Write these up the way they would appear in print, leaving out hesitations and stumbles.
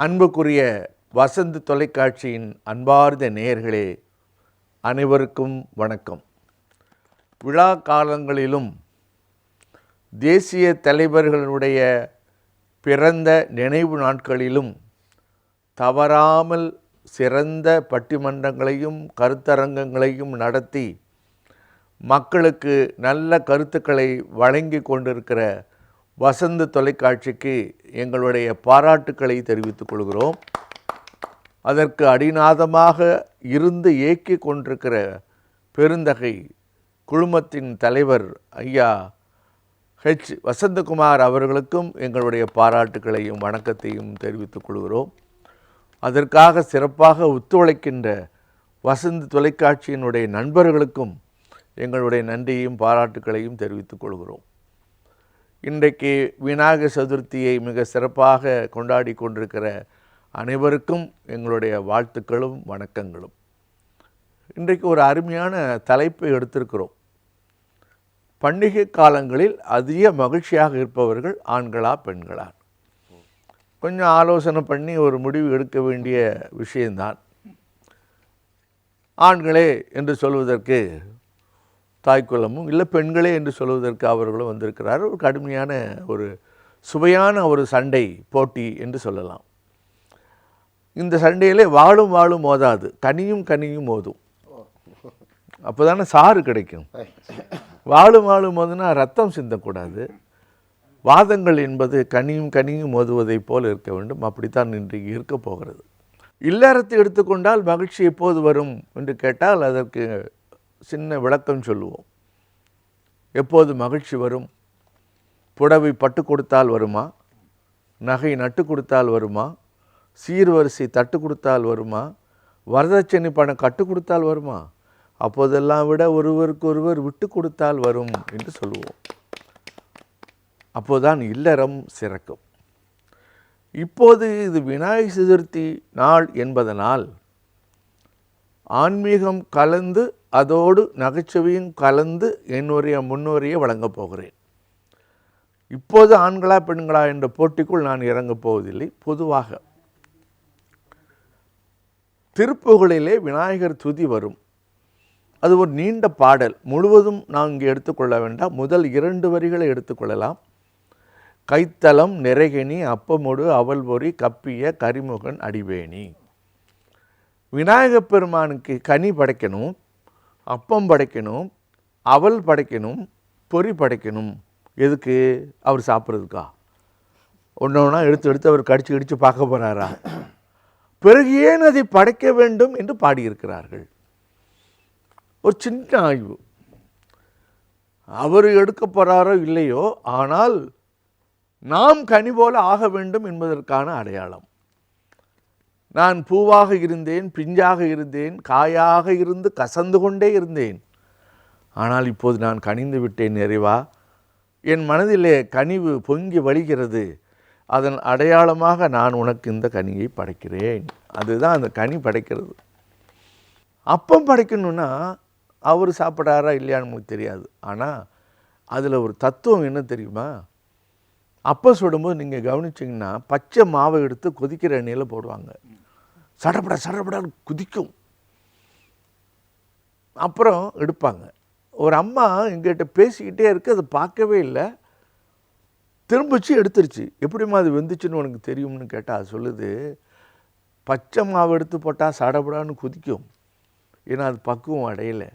அன்புக்குரிய வசந்த் தொலைக்காட்சியின் அன்பார்ந்த நேயர்களே, அனைவருக்கும் வணக்கம். விழா காலங்களிலும் தேசிய தலைவர்களுடைய பிறந்த நினைவு நாட்களிலும் தவறாமல் சிறந்த பட்டிமன்றங்களையும் கருத்தரங்கங்களையும் நடத்தி மக்களுக்கு நல்ல கருத்துக்களை வழங்கி கொண்டிருக்கிற வசந்த் தொலைக்காட்சிக்கு எங்களுடைய பாராட்டுக்களை தெரிவித்துக் கொள்கிறோம். அதற்கு அடிநாதமாக இருந்து இயக்கி கொண்டிருக்கிற பெருந்தகை குழுமத்தின் தலைவர் ஐயா வசந்தகுமார் அவர்களுக்கும் எங்களுடைய பாராட்டுக்களையும் வணக்கத்தையும் தெரிவித்துக் கொள்கிறோம். அதற்காக சிறப்பாக ஒத்துழைக்கின்ற வசந்த் தொலைக்காட்சியினுடைய நண்பர்களுக்கும் எங்களுடைய நன்றியையும் பாராட்டுக்களையும் தெரிவித்துக் கொள்கிறோம். இன்றைக்கு விநாயகர் சதுர்த்தியை மிக சிறப்பாக கொண்டாடி கொண்டிருக்கிற அனைவருக்கும் எங்களுடைய வாழ்த்துக்களும் வணக்கங்களும். இன்றைக்கு ஒரு அருமையான தலைப்பை எடுத்திருக்கிறோம். பண்டிகை காலங்களில் அதிக மகிழ்ச்சியாக இருப்பவர்கள் ஆண்களா பெண்களா? கொஞ்சம் ஆலோசனை பண்ணி ஒரு முடிவு எடுக்க வேண்டிய விஷயம்தான். ஆண்களே என்று சொல்வதற்கு தாய்க்குலமும் இல்லை, பெண்களே என்று சொல்வதற்கு அவர்களும் வந்திருக்கிறார். ஒரு கடுமையான ஒரு சுவையான ஒரு சண்டை போட்டி என்று சொல்லலாம். இந்த சண்டையிலே வாழும் மோதாது, கனியும் மோதும். அப்போ தானே சாறு கிடைக்கும். வாழும் மோதுனா ரத்தம் சிந்தக்கூடாது. வாதங்கள் என்பது கனியும் மோதுவதை போல் இருக்க வேண்டும். அப்படித்தான் இன்றைக்கு இருக்க போகிறது. இல்லறத்தை எடுத்துக்கொண்டால் மகிழ்ச்சி எப்போது வரும் என்று கேட்டால் அதற்கு சின்ன விளக்கம் சொல்லுவோம். எப்போது மகிழ்ச்சி வரும்? புடவை பட்டு கொடுத்தால் வருமா? நகை நட்டு கொடுத்தால் வருமா? சீர்வரிசை தட்டு கொடுத்தால் வருமா? வரதட்சணை பணம் கட்டு கொடுத்தால் வருமா? அப்போதெல்லாம் விட ஒருவருக்கு ஒருவர் விட்டு கொடுத்தால் வரும் என்று சொல்லுவோம். அப்போதான் இல்லறம் சிறக்கும். இப்போது இது விநாயகர் சதுர்த்தி நாள் என்பதனால் ஆன்மீகம் கலந்து அதோடு நகைச்சுவையும் கலந்து என்னுடைய முன்னுரையை வழங்கப் போகிறேன். இப்போது ஆண்களா பெண்களா என்ற போட்டிக்குள் நான் இறங்கப் போவதில்லை. பொதுவாக திருப்புகளிலே விநாயகர் துதி வரும். அது ஒரு நீண்ட பாடல். முழுவதும் நான் இங்கே எடுத்துக்கொள்ள வேண்டாம். முதல் 2 வரிகளை எடுத்துக்கொள்ளலாம். கைத்தலம் நிறைகனி அப்பமொடு அவல் பொறி கப்பிய கரிமுகன் அடிவேணி. விநாயகப் பெருமானுக்கு கனி படைக்கணும், அப்பம் படைக்கணும், அவல் படைக்கணும், பொறி படைக்கணும். எதுக்கு? அவர் சாப்பிட்றதுக்கா? ஒன்றா எடுத்து அவர் கடிச்சு பார்க்க போகிறாரா? பிறகு ஏன் அதை படைக்க வேண்டும் என்று பாடியிருக்கிறார்கள். ஒரு சின்ன ஆய்வு. அவர் எடுக்க போகிறாரோ இல்லையோ, ஆனால் நாம் கனி போல ஆக வேண்டும் என்பதற்கான அடையாளம். நான் பூவாக இருந்தேன், பிஞ்சாக இருந்தேன், காயாக இருந்து கசந்து கொண்டே இருந்தேன். ஆனால் இப்போது நான் கனிந்து விட்டேன் நிறைவா. என் மனதிலே கனிவு பொங்கி வழிகிறது. அதன் அடையாளமாக நான் உனக்கு இந்த கனியை படைக்கிறேன். அதுதான் அந்த கனி படைக்கிறது. அப்பம் படைக்கணும்னா அவர் சாப்பிட்றாரா இல்லையான்னு நமக்கு தெரியாது. ஆனால் அதில் ஒரு தத்துவம் என்ன தெரியுமா? அப்பம் சுடும்போது நீங்கள் கவனிச்சிங்கன்னா பச்சை மாவை எடுத்து கொதிக்கிற எண்ணெயில் போடுவாங்க. சடப்பட குதிக்கும். அப்புறம் எடுப்பாங்க. ஒரு அம்மா எங்கிட்ட பேசிக்கிட்டே இருக்கு, அதை பார்க்கவே இல்லை, திரும்பிச்சு எடுத்துருச்சு. எப்படிம்மா அது வெந்துச்சுன்னு உனக்கு தெரியும்னு கேட்டால் அது சொல்லுது, பச்சை மாவு எடுத்து போட்டால் சடப்படான்னு குதிக்கும். ஏன்னா அது பக்குவம் அடையலை.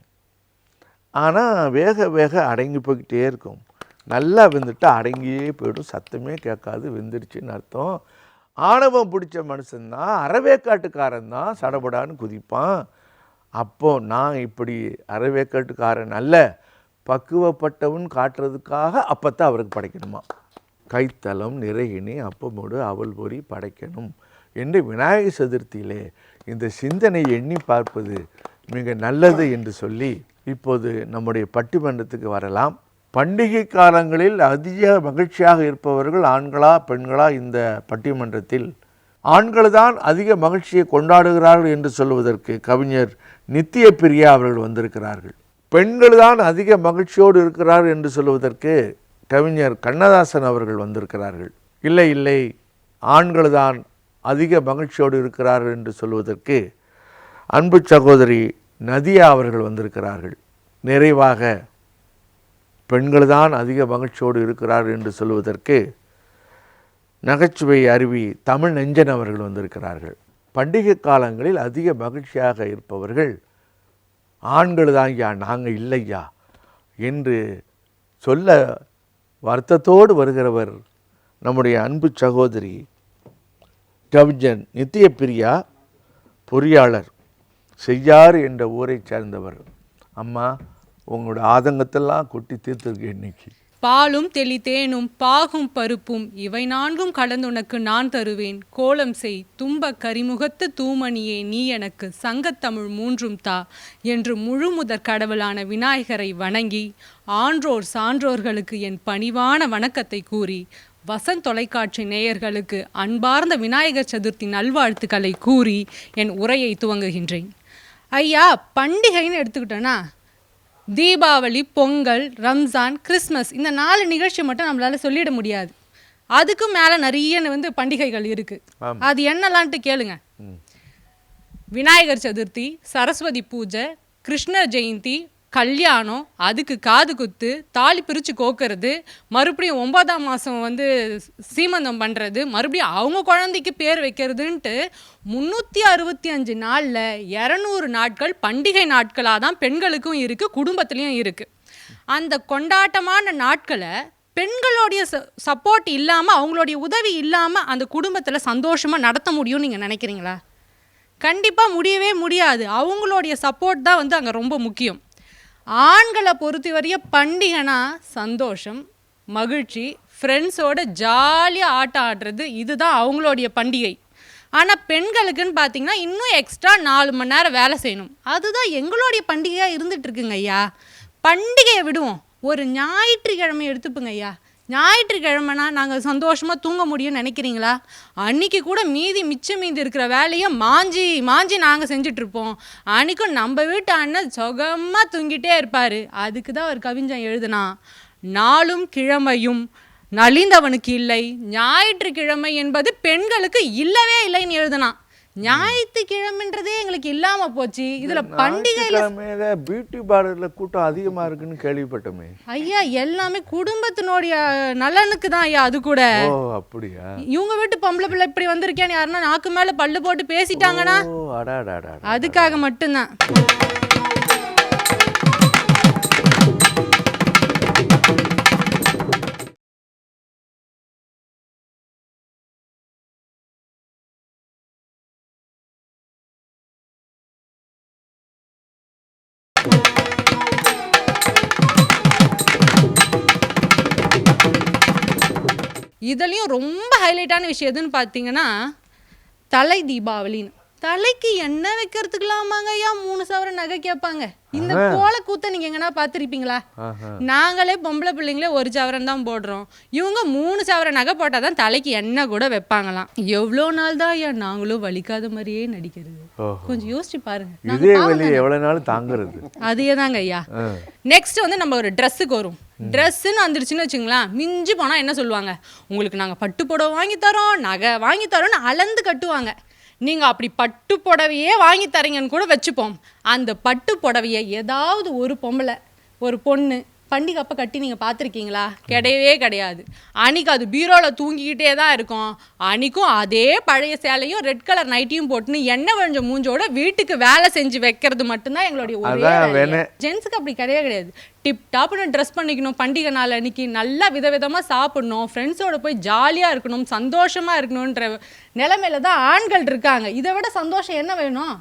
ஆனால் வேக அடங்கி போய்கிட்டே இருக்கும். நல்லா வெந்துட்டு அடங்கியே போய்டும், சத்தமே கேட்காது, வெந்துருச்சுன்னு அர்த்தம். ஆணவம் பிடிச்ச மனுஷன்தான், அறவேக்காட்டுக்காரன் தான் சடபடான்னு குதிப்பான். அப்போ நான் இப்படி அறவேக்காட்டுக்காரன் அல்ல, பக்குவப்பட்டவன் காட்டுறதுக்காக அப்பத்தான் அவருக்கு படைக்கணுமா. கைத்தலம் நிறைகினி அப்பமோடு அவல் பொறி படைக்கணும் என்று விநாயகர் சதுர்த்தியிலே இந்த சிந்தனை எண்ணி பார்ப்பது மிக நல்லது என்று சொல்லி இப்போது நம்முடைய பட்டிமன்றத்துக்கு வரலாம். பண்டிகை காலங்களில் அதிக மகிழ்ச்சியாக இருப்பவர்கள் ஆண்களா பெண்களா? இந்த பட்டிமன்றத்தில் ஆண்கள் தான் அதிக மகிழ்ச்சியை கொண்டாடுகிறார்கள் என்று சொல்வதற்கு கவிஞர் நித்திய பிரியா அவர்கள் வந்திருக்கிறார்கள். பெண்கள் தான் அதிக மகிழ்ச்சியோடு இருக்கிறார் என்று சொல்வதற்கு கவிஞர் கண்ணதாசன் அவர்கள் வந்திருக்கிறார்கள். இல்லை இல்லை, ஆண்கள் தான் அதிக மகிழ்ச்சியோடு இருக்கிறார்கள் என்று சொல்வதற்கு அன்பு சகோதரி நதியா அவர்கள் வந்திருக்கிறார்கள். நிறைவாக பெண்கள் தான் அதிக மகிழ்ச்சியோடு இருக்கிறார்கள் என்று சொல்வதற்கு நகைச்சுவை அருவி தமிழ் நெஞ்சன் அவர்கள் வந்திருக்கிறார்கள். பண்டிகை காலங்களில் அதிக மகிழ்ச்சியாக இருப்பவர்கள் ஆண்கள் தான் ஐயா, நாங்கள் இல்லையா என்று சொல்ல வருத்தத்தோடு வருகிறவர் நம்முடைய அன்பு சகோதரி கவிஞன் நித்தியப்பிரியா, பொறியாளர், செய்யாறு என்ற ஊரை சேர்ந்தவர். அம்மா, உங்களோட ஆதங்கத்தெல்லாம் கொட்டி தீர்த்திருக்கு. இன்னைக்கு பாலும் தெளித்தேனும் பாகும் பருப்பும் இவை நான்கும் கலந்துனக்கு நான் தருவேன். கோலம் செய் தும்ப கரிமுகத்து தூமணியே நீ எனக்கு சங்கத்தமிழ் மூன்றும் தா என்று முழுமுதற் கடவுளான விநாயகரை வணங்கி ஆன்றோர் சான்றோர்களுக்கு என் பணிவான வணக்கத்தை கூறி வசந்த் தொலைக்காட்சி நேயர்களுக்கு அன்பார்ந்த விநாயகர் சதுர்த்தி நல்வாழ்த்துக்களை கூறி என் உரையை துவங்குகின்றேன். ஐயா, பண்டிகைன்னு எடுத்துக்கிட்டோன்னா தீபாவளி, பொங்கல், ரம்ஜான், கிறிஸ்மஸ் இந்த 4 நிகழ்ச்சி மட்டும் நம்மளால சொல்லிட முடியாது. அதுக்கும் மேலே நிறைய பண்டிகைகள் இருக்குது. அது என்னலான்ட்டு கேளுங்க. விநாயகர் சதுர்த்தி, சரஸ்வதி பூஜை, கிருஷ்ண ஜெயந்தி, கல்யாணம், அதுக்கு காது குத்து, தாலி பிரித்து கோக்கிறது, மறுபடியும் 9ஆம் மாதம் சீமந்தம் பண்ணுறது, மறுபடியும் அவங்க குழந்தைக்கு பேர் வைக்கிறதுன்ட்டு 365 நாளில் 200 நாட்கள் பண்டிகை நாட்களாக தான் பெண்களுக்கும் இருக்குது, குடும்பத்துலேயும் இருக்குது. அந்த கொண்டாட்டமான நாட்களை பெண்களுடைய சப்போர்ட் இல்லாமல், அவங்களுடைய உதவி இல்லாமல் அந்த குடும்பத்தில் சந்தோஷமாக நடத்த முடியும்னு நீங்கள் நினைக்கிறீங்களா? கண்டிப்பாக முடியவே முடியாது. அவங்களுடைய சப்போர்ட் தான் அங்கே ரொம்ப முக்கியம். ஆண்களை பொறுத்த வரைய பண்டிகைனா சந்தோஷம், மகிழ்ச்சி, ஃப்ரெண்ட்ஸோட ஜாலியாக ஆட்டம் ஆடுறது, இதுதான் அவங்களுடைய பண்டிகை. ஆனால் பெண்களுக்குன்னு பார்த்தீங்கன்னா இன்னும் எக்ஸ்ட்ரா 4 மணி நேரம் வேலை செய்யணும். அதுதான் எங்களுடைய பண்டிகையாக இருந்துகிட்ருக்குங்க ஐயா. பண்டிகையை விடுவோம், ஒரு ஞாயிற்றுக்கிழமை எடுத்துப்போங்க ஐயா. ஞாயிற்றுக்கிழமைனா நாங்கள் சந்தோஷமாக தூங்க முடியும்னு நினைக்கிறீங்களா? அன்றைக்கி கூட மிச்சம் மீதி இருக்கிற வேலையை மாஞ்சி நாங்கள் செஞ்சிட்ருப்போம். அன்றைக்கும் நம்ம வீட்டு அண்ணன் சுகமாக தூங்கிட்டே இருப்பார். அதுக்கு தான் ஒரு கவிஞன் எழுதுனா, நாளும் கிழமையும் நலிந்தவனுக்கு இல்லை, ஞாயிற்றுக்கிழமை என்பது பெண்களுக்கு இல்லவே இல்லைன்னு எழுதுனா. ஞாயிற்றுக்கிழமைன்றதே எங்களுக்கு இல்லாம போச்சு. இதுல பண்டிகையில பியூட்டி பார்லர்ல கூட்டம் அதிகமா இருக்குன்னு கேள்விப்பட்டோமே ஐயா. எல்லாமே குடும்பத்தினுடைய நலனுக்கு தான் ஐயா. அது கூட அப்படியா? இவங்க வீட்டு பொம்பளை பிள்ளை இப்படி வந்திருக்கேன்னு யாருன்னா நாக்கு மேல பல்லு போட்டு பேசிட்டாங்கன்னா அதுக்காக மட்டும்தான். இதுலேயும் ரொம்ப ஹைலைட்டான விஷயம் எதுன்னு பார்த்தீங்கன்னா தலை தீபாவளின்னு. தலைக்கு எண்ணெய் வைக்கிறதுக்கலாமாங்க ஐயா 3 சவரன் நகை கேட்பாங்க. இந்த கோல கூத்த நீங்கள் எங்கன்னா பார்த்துருப்பீங்களா? நாங்களே பொம்பளை பிள்ளைங்களே 1 சவரன் தான் போடுறோம். இவங்க 3 சவரன் நகை போட்டால் தான் தலைக்கு எண்ணெய் கூட வைப்பாங்களாம். எவ்வளோ நாள் தான் ஐயா நாங்களும் வலிக்காத மாதிரியே நடிக்கிறது? கொஞ்சம் யோசிச்சு பாருங்க. எவ்வளோ நாள் தாங்குறது? அதே தாங்க ஐயா. நெக்ஸ்ட் நம்ம ஒரு ட்ரெஸ்ஸுக்கு வரும். ட்ரெஸ்ஸுன்னு வந்துருச்சுன்னு வச்சுங்களேன், மிஞ்சி போனால் என்ன சொல்லுவாங்க, உங்களுக்கு நாங்கள் பட்டு புடவை வாங்கி தரோம், நகை வாங்கி தரோன்னு அளந்து கட்டுவாங்க. நீங்கள் அப்படி பட்டு புடவையே வாங்கி தரீங்கன்னு கூட வச்சுப்போம். அந்த பட்டு புடவையை ஏதாவது ஒரு பொம்பளை, ஒரு பொண்ணு பண்டிகை அப்போ கட்டி நீங்கள் பார்த்துருக்கீங்களா? கிடையவே கிடையாது. அன்றைக்கி அது பீரோவில் தூங்கிக்கிட்டே தான் இருக்கும். அன்றைக்கும் அதே பழைய சேலையும் ரெட் கலர் நைட்டியும் போட்டுன்னு எண்ணெய் வழிஞ்ச மூஞ்சோட வீட்டுக்கு வேலை செஞ்சு வைக்கிறது மட்டும்தான் எங்களுடைய ஒரே. ஜென்ஸுக்கு அப்படி கிடையவே கிடையாது. டிப் டாப்னு ட்ரெஸ் பண்ணிக்கணும், பண்டிகை நாள் அன்றைக்கி நல்லா விதவிதமாக சாப்பிடணும், ஃப்ரெண்ட்ஸோடு போய் ஜாலியாக இருக்கணும், சந்தோஷமாக இருக்கணுன்ற நிலைமையில தான் ஆண்கள் இருக்காங்க. இதை விட சந்தோஷம் என்ன வேணும்?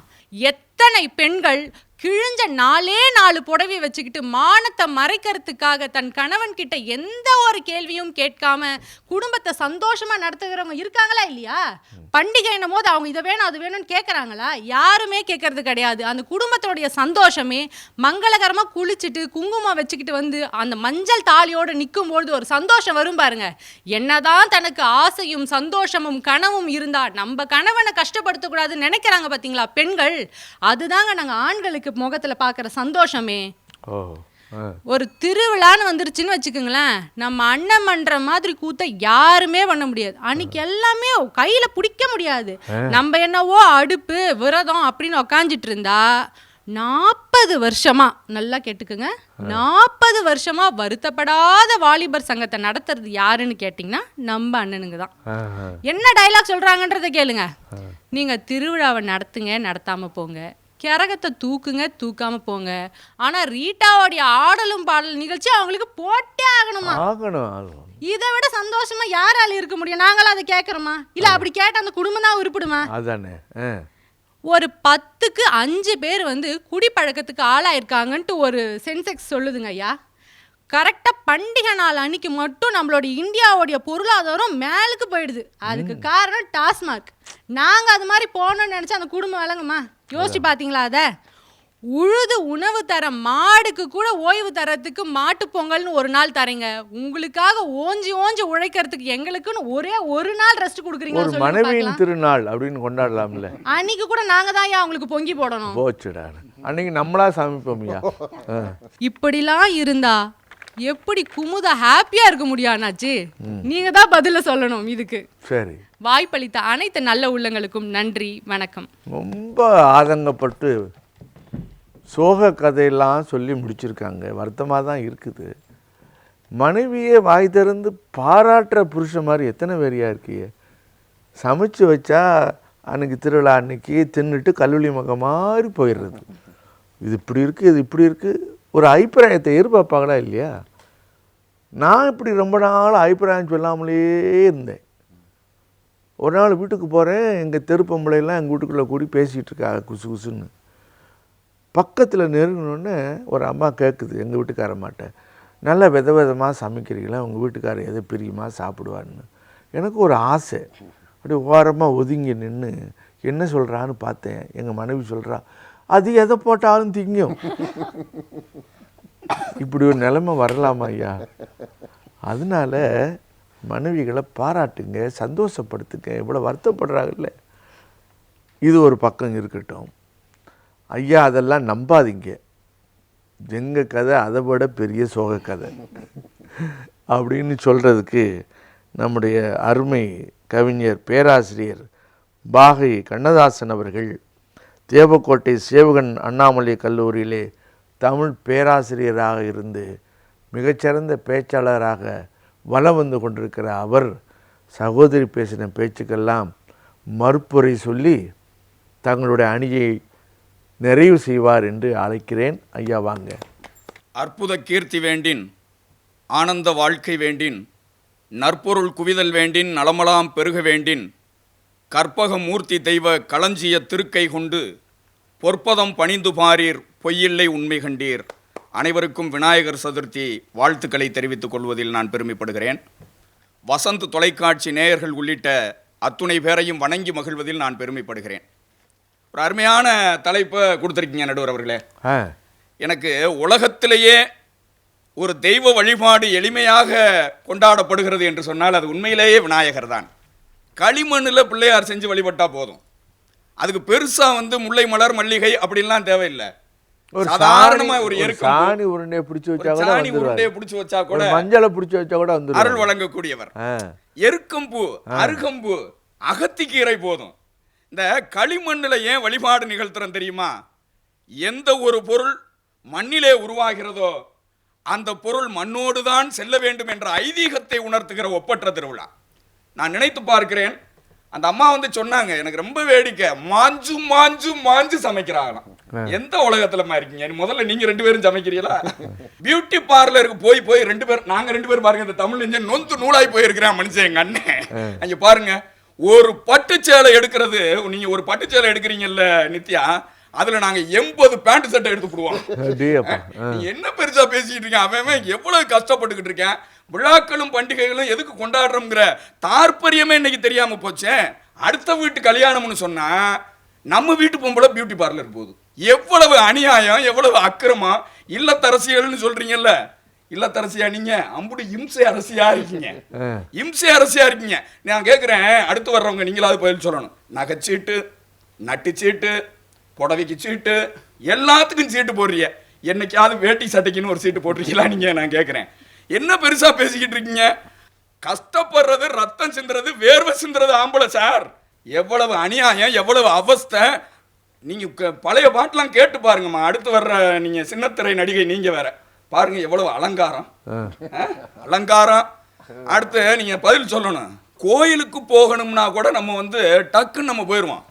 எத்தனை பெண்கள் கிழிஞ்ச 4 புடவை வச்சுக்கிட்டு மானத்தை மறைக்கிறதுக்காக தன் கணவன் கிட்ட எந்த ஒரு கேள்வியும் கேட்காம குடும்பத்தை சந்தோஷமா நடத்துகிறவங்க இருக்காங்களா இல்லையா? பண்டிகைன்னும் போது அவங்க இதை வேணும் அது வேணும்னு கேட்குறாங்களா? யாருமே கேட்கறது கிடையாது. அந்த குடும்பத்தோடைய சந்தோஷமே மங்களகரமாக குளிச்சுட்டு குங்குமம் வச்சுக்கிட்டு அந்த மஞ்சள் தாலியோடு நிற்கும்பொழுது ஒரு சந்தோஷம் வரும் பாருங்க. என்னதான் தனக்கு ஆசையும் சந்தோஷமும் கனவும் இருந்தா நம்ம கணவனை கஷ்டப்படுத்தக்கூடாதுன்னு நினைக்கிறாங்க பார்த்தீங்களா பெண்கள்? அதுதாங்க நாங்கள் ஆண்களுக்கு முகத்துல பார்க்குற சந்தோஷமே. ஓ. ஒரு திருவிழான்னு வந்துருச்சுன்னு வச்சுக்கோங்களேன், நம்ம அண்ணன் பண்ற மாதிரி கூத்த யாருமே பண்ண முடியாது. அன்னைக்கு எல்லாமே கையில பிடிக்க முடியாது. நம்ம என்னவோ அடுப்பு விரதம் அப்படின்னு உக்காந்துட்டு இருந்தா 40 வருஷமா, நல்லா கேட்டுக்குங்க, 40 வருஷமா வருத்தப்படாத வாலிபர் சங்கத்தை நடத்துறது யாருன்னு கேட்டிங்கன்னா நம்ம அண்ணனுங்க தான். என்ன டைலாக் சொல்றாங்கன்றதை கேளுங்க. நீங்க திருவிழாவை நடத்துங்க, நடத்தாம போங்க, கரகத்தை தூக்குங்க, தூக்காம போங்க, ஆனா ரீட்டாவோடைய ஆடலும் பாடல் நிகழ்ச்சி அவங்களுக்கு போட்டே ஆகணுமா. இதை விட சந்தோஷமா யாரால இருக்க முடியும்? நாங்களும் அதை கேட்கறோமா? இல்ல அப்படி கேட்ட அந்த குடும்பம் தான் உருப்பிடுமா? அதானே. ஒரு 10க்கு 5 பேர் வந்து குடிப்பழக்கத்துக்கு ஆளாயிருக்காங்கன்ட்டு ஒரு சென்செக்ஸ் சொல்லுதுங்க ஐயா. கரெக்டாக பண்டிகை நாள் அன்னைக்கு மட்டும் நம்மளோட இந்தியாவுடைய பொருளாதாரம் மேலுக்கு போயிடுது. அதுக்கு காரணம் டாஸ்மாக். நாங்கள் அது மாதிரி போகணும்னு நினச்சா அந்த குடும்பம் விளங்குமா? யோசிச்சு பார்த்தீங்களா? அதை உழுது உணவு தர மாடுக்கு கூட ஓய்வு தரத்துக்கு மாட்டு பொங்கல்னு ஒரு நாள் தரீங்க. உங்களுக்காக ஓஞ்சி ஓஞ்சி உழைக்கிறதுக்கு எங்களுக்குன்னு ஒரே ஒரு நாள் ரெஸ்ட் கொடுக்குறீங்க. ஒரு மனைவியின் திருநாள் அப்படின்னு கொண்டாடலாம்ல. அன்னைக்கு கூட நாங்க தான் ஐயா அவங்களுக்கு பொங்கி போடணும். போச்சுடா, அன்னைக்கு நம்மளா சமைப்போம்யா. இப்படிலாம் இருந்தா எப்படி குமுதா ஹாப்பியா இருக்க முடியாதுனாச்சு? நீங்க தான் பதில சொல்லணும் இதுக்கு. சரி. வாய்ப்பளித்த அனைத்து நல்ல உள்ளங்களுக்கும் நன்றி, வணக்கம். ரொம்ப ஆதங்கப்பட்டு சோக கதையெல்லாம் சொல்லி முடிச்சிருக்காங்க. வருத்தமாக தான் இருக்குது. மனைவியே வாய் திறந்து பாராட்டுற புருஷன் மாதிரி எத்தனை பேரியா இருக்கிய. சமைச்சு வச்சா அன்னைக்கு திருவிழா அன்னைக்கு தின்னுட்டு கல்லூரி மக மாதிரி போயிடுறது. இது இப்படி இருக்குது, இது இப்படி இருக்குது. ஒரு அபிப்பிராயத்தை எதிர்பார்ப்பாங்களா இல்லையா? நான் இப்படி ரொம்ப நாள் அபிப்பிராயம் சொல்லாமலே இருந்தேன். ஒரு நாள் வீட்டுக்கு போகிறேன், எங்கள் தெரு பொம்பளைலாம் எங்கள் வீட்டுக்குள்ளே கூடி பேசிகிட்டு இருக்காங்க குசு குசுன்னு. பக்கத்தில் நெருங்கினோடனே ஒரு அம்மா கேட்குது எங்கள் வீட்டுக்காரம்மாட்ட, நல்லா வித விதமாக சமைக்கிறீங்களா, உங்கள் வீட்டுக்காரர் எதை பிரியுமா சாப்பிடுவான்னு. எனக்கு ஒரு ஆசை. அப்படியே ஓரமாக ஒதுங்கி நின்று என்ன சொல்கிறான்னு பார்த்தேன். எங்கள் மனைவி சொல்கிறா, அது எதை போட்டாலும் திங்கும். இப்படி ஒரு நிலைமை வரலாமா ஐயா? அதனால மனைவிகளை பாராட்டுங்க, சந்தோஷப்படுத்துங்க. இவ்வளோ வருத்தப்படுறாங்கல்ல. இது ஒரு பக்கம் இருக்கட்டும் ஐயா, அதெல்லாம் நம்பாதீங்க. எங்கள் கதை அதை விட பெரிய சோக கதை அப்படின்னு சொல்கிறதுக்கு நம்முடைய அருமை கவிஞர் பேராசிரியர் பாகை கண்ணதாசன் அவர்கள் தேவக்கோட்டை சேவகன் அண்ணாமலை கல்லூரியிலே தமிழ் பேராசிரியராக இருந்து மிகச்சிறந்த பேச்சாளராக வலம் வந்து கொண்டிருக்கிற அவர் சகோதரி பேசின பேச்சுக்கெல்லாம் மறுப்புரை சொல்லி தங்களுடைய அணியை நிறைவு செய்வார் என்று அழைக்கிறேன். ஐயா வாங்க. அற்புத கீர்த்தி வேண்டின், ஆனந்த வாழ்க்கை வேண்டின், நற்பொருள் குவிதல் வேண்டின், நலமலாம் பெருக வேண்டின், கற்பக மூர்த்தி தெய்வ களஞ்சிய திருக்கை கொண்டு பொற்பதம் பணிந்து பாரீர், பொய்யில்லை உண்மை கண்டீர். அனைவருக்கும் விநாயகர் சதுர்த்தி வாழ்த்துக்களை தெரிவித்துக் கொள்வதில் நான் பெருமைப்படுகிறேன். வசந்த் தொலைக்காட்சி நேயர்கள் உள்ளிட்ட அத்துணை பேரையும் வணங்கி மகிழ்வதில் நான் பெருமைப்படுகிறேன். ஒரு அருமையான தலைப்பை கொடுத்துருக்கீங்க நடுவர் அவர்களே. எனக்கு உலகத்திலேயே ஒரு தெய்வ வழிபாடு எளிமையாக கொண்டாடப்படுகிறது என்று சொன்னால் அது உண்மையிலேயே விநாயகர் தான். களிமண்ணில் பிள்ளையார் செஞ்சு வழிபட்டா போதும். அதுக்கு பெருசா முல்லை மலர் மல்லிகை அப்படின்லாம் தேவையில்லை. சாதாரணமா ஒரு சாணி உருண்டையை பிடிச்சி வச்சா கூட மஞ்சளை பிடிச்சி வச்சா கூட அருள் வழங்கக்கூடியவர். எருக்கம்பூ, அருகம்பூ, அகத்திக்கீரை போதும். இந்த களிமண்ணில் ஏன் வழிபாடு நிகழ்த்துறோம் தெரியுமா? எந்த ஒரு பொருள் மண்ணிலே உருவாகிறதோ அந்த பொருள் மண்ணோடு தான் செல்ல வேண்டும் என்ற ஐதீகத்தை உணர்த்துகிற ஒப்பற்ற திருவிழா. நான் நினைத்து பார்க்கிறேன், அந்த அம்மா சொன்னாங்க, எனக்கு ரொம்ப வேடிக்கை, மாஞ்சு மாஞ்சு மாஞ்சு சமைக்கிறாங்களாம். எந்த உலகத்துலமா இருக்கீங்க? முதல்ல நீங்க 2 பேரும் சமைக்கிறீங்களா? பியூட்டி பார்லருக்கு போய் நாங்க 2 பேரும் பாருங்க, இந்த தமிழ் நெஞ்ச நொந்து நூலாய் போயிருக்கிறேன் மனுஷன். எங்க அண்ணன் அங்க பாருங்க, ஒரு பட்டுச்சேலை எடுக்கிறது, நீங்க ஒரு பட்டுச்சேலை எடுக்கிறீங்கல்ல நித்யா, அதுல நாங்க 80 பேண்ட் சட்டை எடுத்து போடுவோம். என்ன பெருசா பேசிட்டு இருக்கேன்? அவன் எவ்வளவு கஷ்டப்பட்டுக்கிட்டு இருக்கேன். விழாக்களும் பண்டிகைகளும் எதுக்கு கொண்டாடுறோம்ங்கிற தாற்பயமே இன்னைக்கு தெரியாம போச்சே. அடுத்த வீட்டு கல்யாணம்னு சொன்னா நம்ம வீட்டு பொம்பளை பியூட்டி பார்லர் போகுது. எவ்வளவு அநியாயம், எவ்வளவு அக்கிரமம். இல்லத்தரசிகள்னு சொல்றீங்கல்ல, இல்லத்தரசியா நீங்க? அம்புடு இம்சை அரசியா இருக்கீங்க, இம்சை அரசியா இருக்கீங்க. நான் கேட்கிறேன், அடுத்து வர்றவங்க நீங்களாவது பதில் சொல்லணும். நகைச்சீட்டு, நட்டு சீட்டு, புடவைக்கு சீட்டு, எல்லாத்துக்கும் சீட்டு போடுறீங்க. என்னைக்காவது வேட்டி சட்டைக்குன்னு ஒரு சீட்டு போட்டிருக்கீங்களா நீங்க? நான் கேட்குறேன். என்ன பெருசா பேசிக்கிட்டு இருக்கீங்க? கஷ்டப்படுறது, ரத்தம் சிந்துறது, வேர்வை சிந்துறது ஆம்பளை சார். எவ்வளவு அநியாயம், எவ்வளவு அவஸ்தை. நீங்க பழைய பாட்டெல்லாம் கேட்டு பாருங்கம்மா. அடுத்து வர்ற நீங்க சின்னத்திரை நடிகை நீங்க வேற பாருங்க, எவ்வளவு அலங்காரம், அலங்காரம். அடுத்து நீங்க பதில் சொல்லணும். கோயிலுக்கு போகணும்னா கூட நம்ம வந்து டக்குன்னு நம்ம போயிடுவோம்.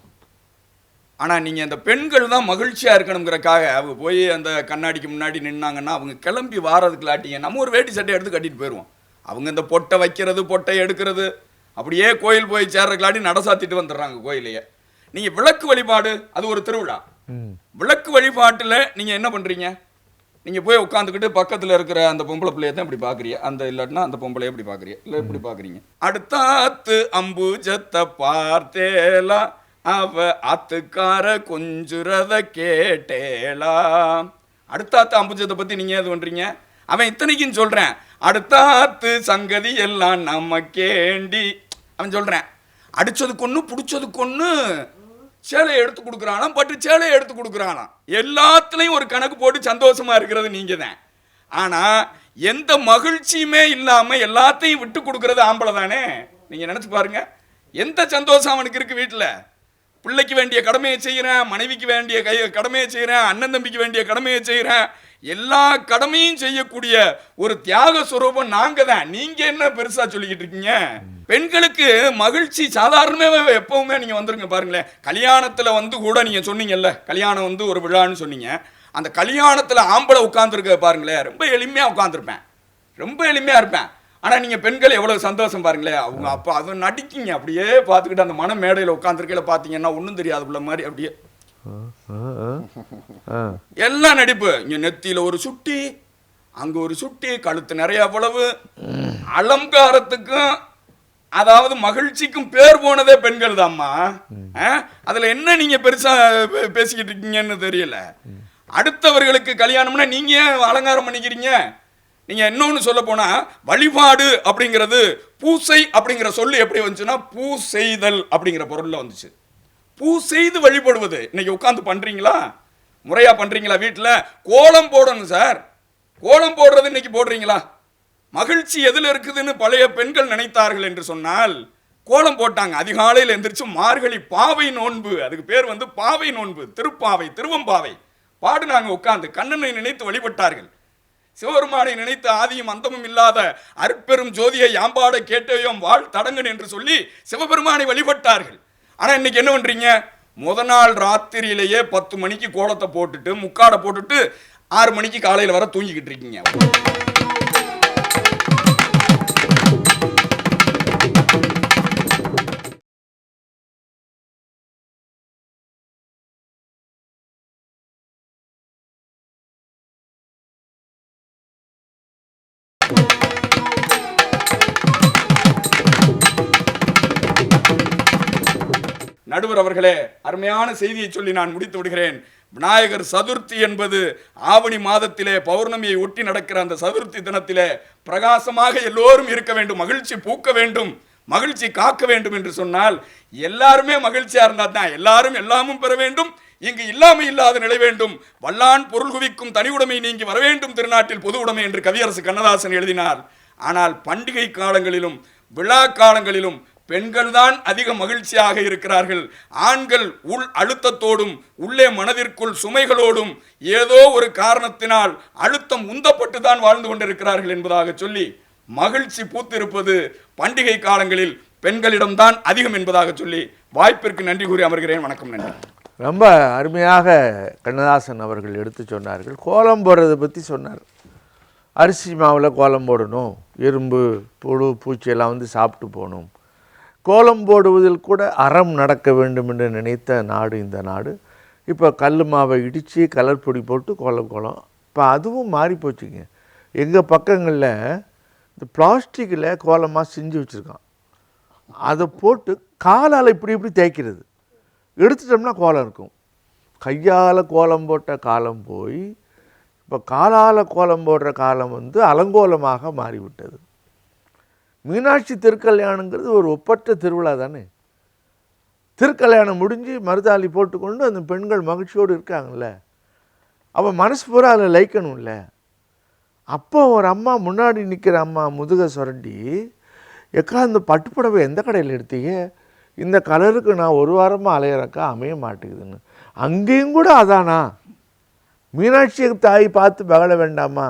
ஆனால் நீங்கள் அந்த பெண்கள் தான் மகிழ்ச்சியாக இருக்கணுங்கிறக்காக அவங்க போய் அந்த கண்ணாடிக்கு முன்னாடி நின்னாங்கன்னா அவங்க கிளம்பி வாரதுக்குள்ளாட்டிங்க நம்ம ஒரு வேட்டி சட்டை எடுத்து கட்டிட்டு போயிடுவோம். அவங்க இந்த பொட்டை வைக்கிறது, பொட்டை எடுக்கிறது, அப்படியே கோயில் போய் சேர்றதுக்குள்ளாட்டி நடசாத்திட்டு வந்துடுறாங்க கோயிலையே. நீங்கள் விளக்கு வழிபாடு, அது ஒரு திருவிழா. விளக்கு வழிபாட்டில் நீங்கள் என்ன பண்ணுறீங்க? நீங்கள் போய் உட்காந்துக்கிட்டு பக்கத்தில் இருக்கிற அந்த பொம்பளை பிள்ளைய தான் இப்படி பார்க்குறீங்க, அந்த இல்லாட்டினா அந்த பொம்பளைய இப்படி பார்க்குறீங்க, இல்லை இப்படி பார்க்குறீங்க. அடுத்தாத்து அம்புஜத்தை பார்த்தேலா அவ ஆத்துக்கார கொஞ்சுறத கேட்டேலா. அடுத்தாத்து அம்புஜத்தை பற்றி நீங்கள் எது பண்ணுறீங்க? அவன் இத்தனைக்கும் சொல்கிறேன், அடுத்தாத்து சங்கதி எல்லாம் நம்ம கேண்டி அவன் சொல்கிறேன். அடித்ததுக்கு ஒன்று, பிடிச்சதுக்கு ஒன்று, சேலையை எடுத்து கொடுக்குறானா, பட்டு சேலையை எடுத்து கொடுக்குறானா, எல்லாத்துலேயும் ஒரு கணக்கு போட்டு சந்தோஷமா இருக்கிறது நீங்கள் தான். ஆனால் எந்த மகிழ்ச்சியுமே இல்லாமல் எல்லாத்தையும் விட்டு கொடுக்கறது ஆம்பளை தானே. நீங்கள் நினச்சி பாருங்க, எந்த சந்தோஷம் அவனுக்கு இருக்குது வீட்டில்? பிள்ளைக்கு வேண்டிய கடமையை செய்கிறேன், மனைவிக்கு வேண்டிய கடமையை செய்கிறேன், அண்ணன் தம்பிக்கு வேண்டிய கடமையை செய்கிறேன், எல்லா கடமையும் செய்யக்கூடிய ஒரு தியாக சுரூபம் நாங்க தான். நீங்க என்ன பெருசா சொல்லிக்கிட்டு இருக்கீங்க? பெண்களுக்கு மகிழ்ச்சி சாதாரணமே எப்பவுமே நீங்க வந்துருங்க பாருங்களேன். கல்யாணத்துல வந்து கூட நீங்க சொன்னீங்கல்ல, கல்யாணம் வந்து ஒரு விழான்னு சொன்னீங்க. அந்த கல்யாணத்துல ஆம்பளை உட்கார்ந்துருக்க பாருங்களேன், ரொம்ப எளிமையா உட்கார்ந்துருப்பேன், ரொம்ப எளிமையா இருப்பேன். ஆனால் நீங்கள் பெண்கள் எவ்வளோ சந்தோஷம் பாருங்களேன். அவங்க அப்போ அதை நடிக்கிங்க, அப்படியே பார்த்துக்கிட்டு அந்த மன மேடையில் உட்காந்துருக்கையில பார்த்தீங்கன்னா ஒன்றும் தெரியாது உள்ள மாதிரி அப்படியே எல்லாம் நடிப்பு. இங்கே நெத்தியில் ஒரு சுட்டி, அங்கே ஒரு சுட்டி, கழுத்து நிறைய அவ்வளவு அலங்காரத்துக்கும் அதாவது மகிழ்ச்சிக்கும் பேர் போனதே பெண்கள் தான்மா. அதில் என்ன நீங்கள் பெருசாக பேசிக்கிட்டு இருக்கீங்கன்னு தெரியல. அடுத்தவர்களுக்கு கல்யாணம்னா நீங்கள் ஏன் அலங்காரம் பண்ணிக்கிறீங்க? நீங்கள் இன்னொன்று சொல்ல போனால் வழிபாடு அப்படிங்கிறது, பூசை அப்படிங்கிற சொல்லு எப்படி வந்துச்சுன்னா பூ செய்தல் அப்படிங்கிற பொருளில் வந்துச்சு. பூ செய்து வழிபடுவது இன்னைக்கு உட்காந்து பண்ணுறீங்களா? முறையாக பண்ணுறீங்களா? வீட்டில் கோலம் போடணும் சார், கோலம் போடுறது இன்னைக்கு போடுறீங்களா? மகிழ்ச்சி எதில் இருக்குதுன்னு பழைய பெண்கள் நினைத்தார்கள் என்று சொன்னால் கோலம் போட்டாங்க. அதிகாலையில் எந்திரிச்சு மார்கழி பாவை நோன்பு, அதுக்கு பேர் வந்து பாவை நோன்பு, திருப்பாவை, திருவம்பாவை பாடுனாங்க. உட்காந்து கண்ணனை நினைத்து வழிபட்டார்கள். சிவபெருமானை நினைத்து ஆதியும் அந்தமும் இல்லாத அருட்பெரும் ஜோதியை யாம்பாட கேட்டோம் வாழ் தடங்கன் என்று சொல்லி சிவபெருமானை வழிபட்டார்கள். ஆனால் இன்னைக்கு என்ன பண்றீங்க? முத நாள் ராத்திரியிலேயே 10 மணிக்கு கோலத்தை போட்டுட்டு முக்காடை போட்டுட்டு 6 மணிக்கு காலையில் வர தூங்கிக்கிட்டு இருக்கீங்க. நடுவர் அவர்களே, அருமையான செய்தியை சொல்லி நான் முடித்து விடுகிறேன். விநாயகர் சதுர்த்தி என்பது ஆவணி மாதத்திலே பௌர்ணமியை ஒட்டி நடக்கிற அந்த சதுர்த்தி தினத்திலே பிரகாசமாக எல்லோரும் இருக்க வேண்டும், மகிழ்ச்சி பூக்க வேண்டும், மகிழ்ச்சி காக்க வேண்டும் என்று சொன்னால் எல்லாருமே மகிழ்ச்சியா இருந்தா தான் எல்லாரும் எல்லாமும் பெற வேண்டும், இங்கு இல்லாமை இல்லாத நிலை வேண்டும், வல்லான் பொருள் குவிக்கும் தனி உடைமை நீங்கி வர வேண்டும் திருநாட்டில் பொது உடைமை என்று கவியரசு கண்ணதாசன் எழுதினார். ஆனால் பண்டிகை காலங்களிலும் விழா காலங்களிலும் பெண்கள் தான் அதிக மகிழ்ச்சியாக இருக்கிறார்கள். ஆண்கள் உள் அழுத்தத்தோடும் உள்ளே மனதிற்குள் சுமைகளோடும் ஏதோ ஒரு காரணத்தினால் அழுத்தம் உந்தப்பட்டு தான் வாழ்ந்து கொண்டிருக்கிறார்கள் என்பதாக சொல்லி மகிழ்ச்சி பூத்திருப்பது பண்டிகை காலங்களில் பெண்களிடம்தான் அதிகம் என்பதாக சொல்லி வாய்ப்பிற்கு நன்றி கூறி அமர்கிறேன். வணக்கம், நன்றி. ரொம்ப அருமையாக கண்ணதாசன் அவர்கள் எடுத்து சொன்னார்கள். கோலம் போடுறதை பற்றி சொன்னார். அரிசி மாவில் கோலம் போடணும், எறும்பு புழு பூச்சியெல்லாம் வந்து சாப்பிட்டு போகணும், கோலம் போடுவதில் கூட அறம் நடக்க வேண்டும் என்று நினைத்த நாடு இந்த நாடு. இப்போ கல் மாவை இடித்து கலர் பொடி போட்டு கோலம். இப்போ அதுவும் மாறி போச்சுங்க. எங்கள் பக்கங்களில் இந்த பிளாஸ்டிக்கில் கோலமாக செஞ்சு வச்சுருக்கான், அதை போட்டு காலால் இப்படி இப்படி தேய்க்கிறது, எடுத்துட்டோம்னா கோலம் இருக்கும். கையால் கோலம் போட்ட காலம் போய் இப்போ காலால் கோலம் போடுற காலம் வந்து அலங்கோலமாக மாறிவிட்டது. மீனாட்சி திருக்கல்யாணங்கிறது ஒரு ஒப்பற்ற திருவிழா தானே. திருக்கல்யாணம் முடிஞ்சு மருதாளி போட்டுக்கொண்டு அந்த பெண்கள் மகிழ்ச்சியோடு இருக்காங்கல்ல, அவன் மனசு பூரா அதில் லயிக்கணும்ல. அப்போ ஒரு அம்மா முன்னாடி நிற்கிற அம்மா முதுக சுரண்டி, எக்கா இந்த பட்டுப்புடவை எந்த கடையில் எடுத்தீங்க, இந்த கலருக்கு நான் ஒரு வாரமாக அலையிறக்கா அமைய மாட்டேங்குதுன்னு. அங்கேயும் கூட அதானா? மீனாட்சி தாய் பார்த்து பகழ வேண்டாமா?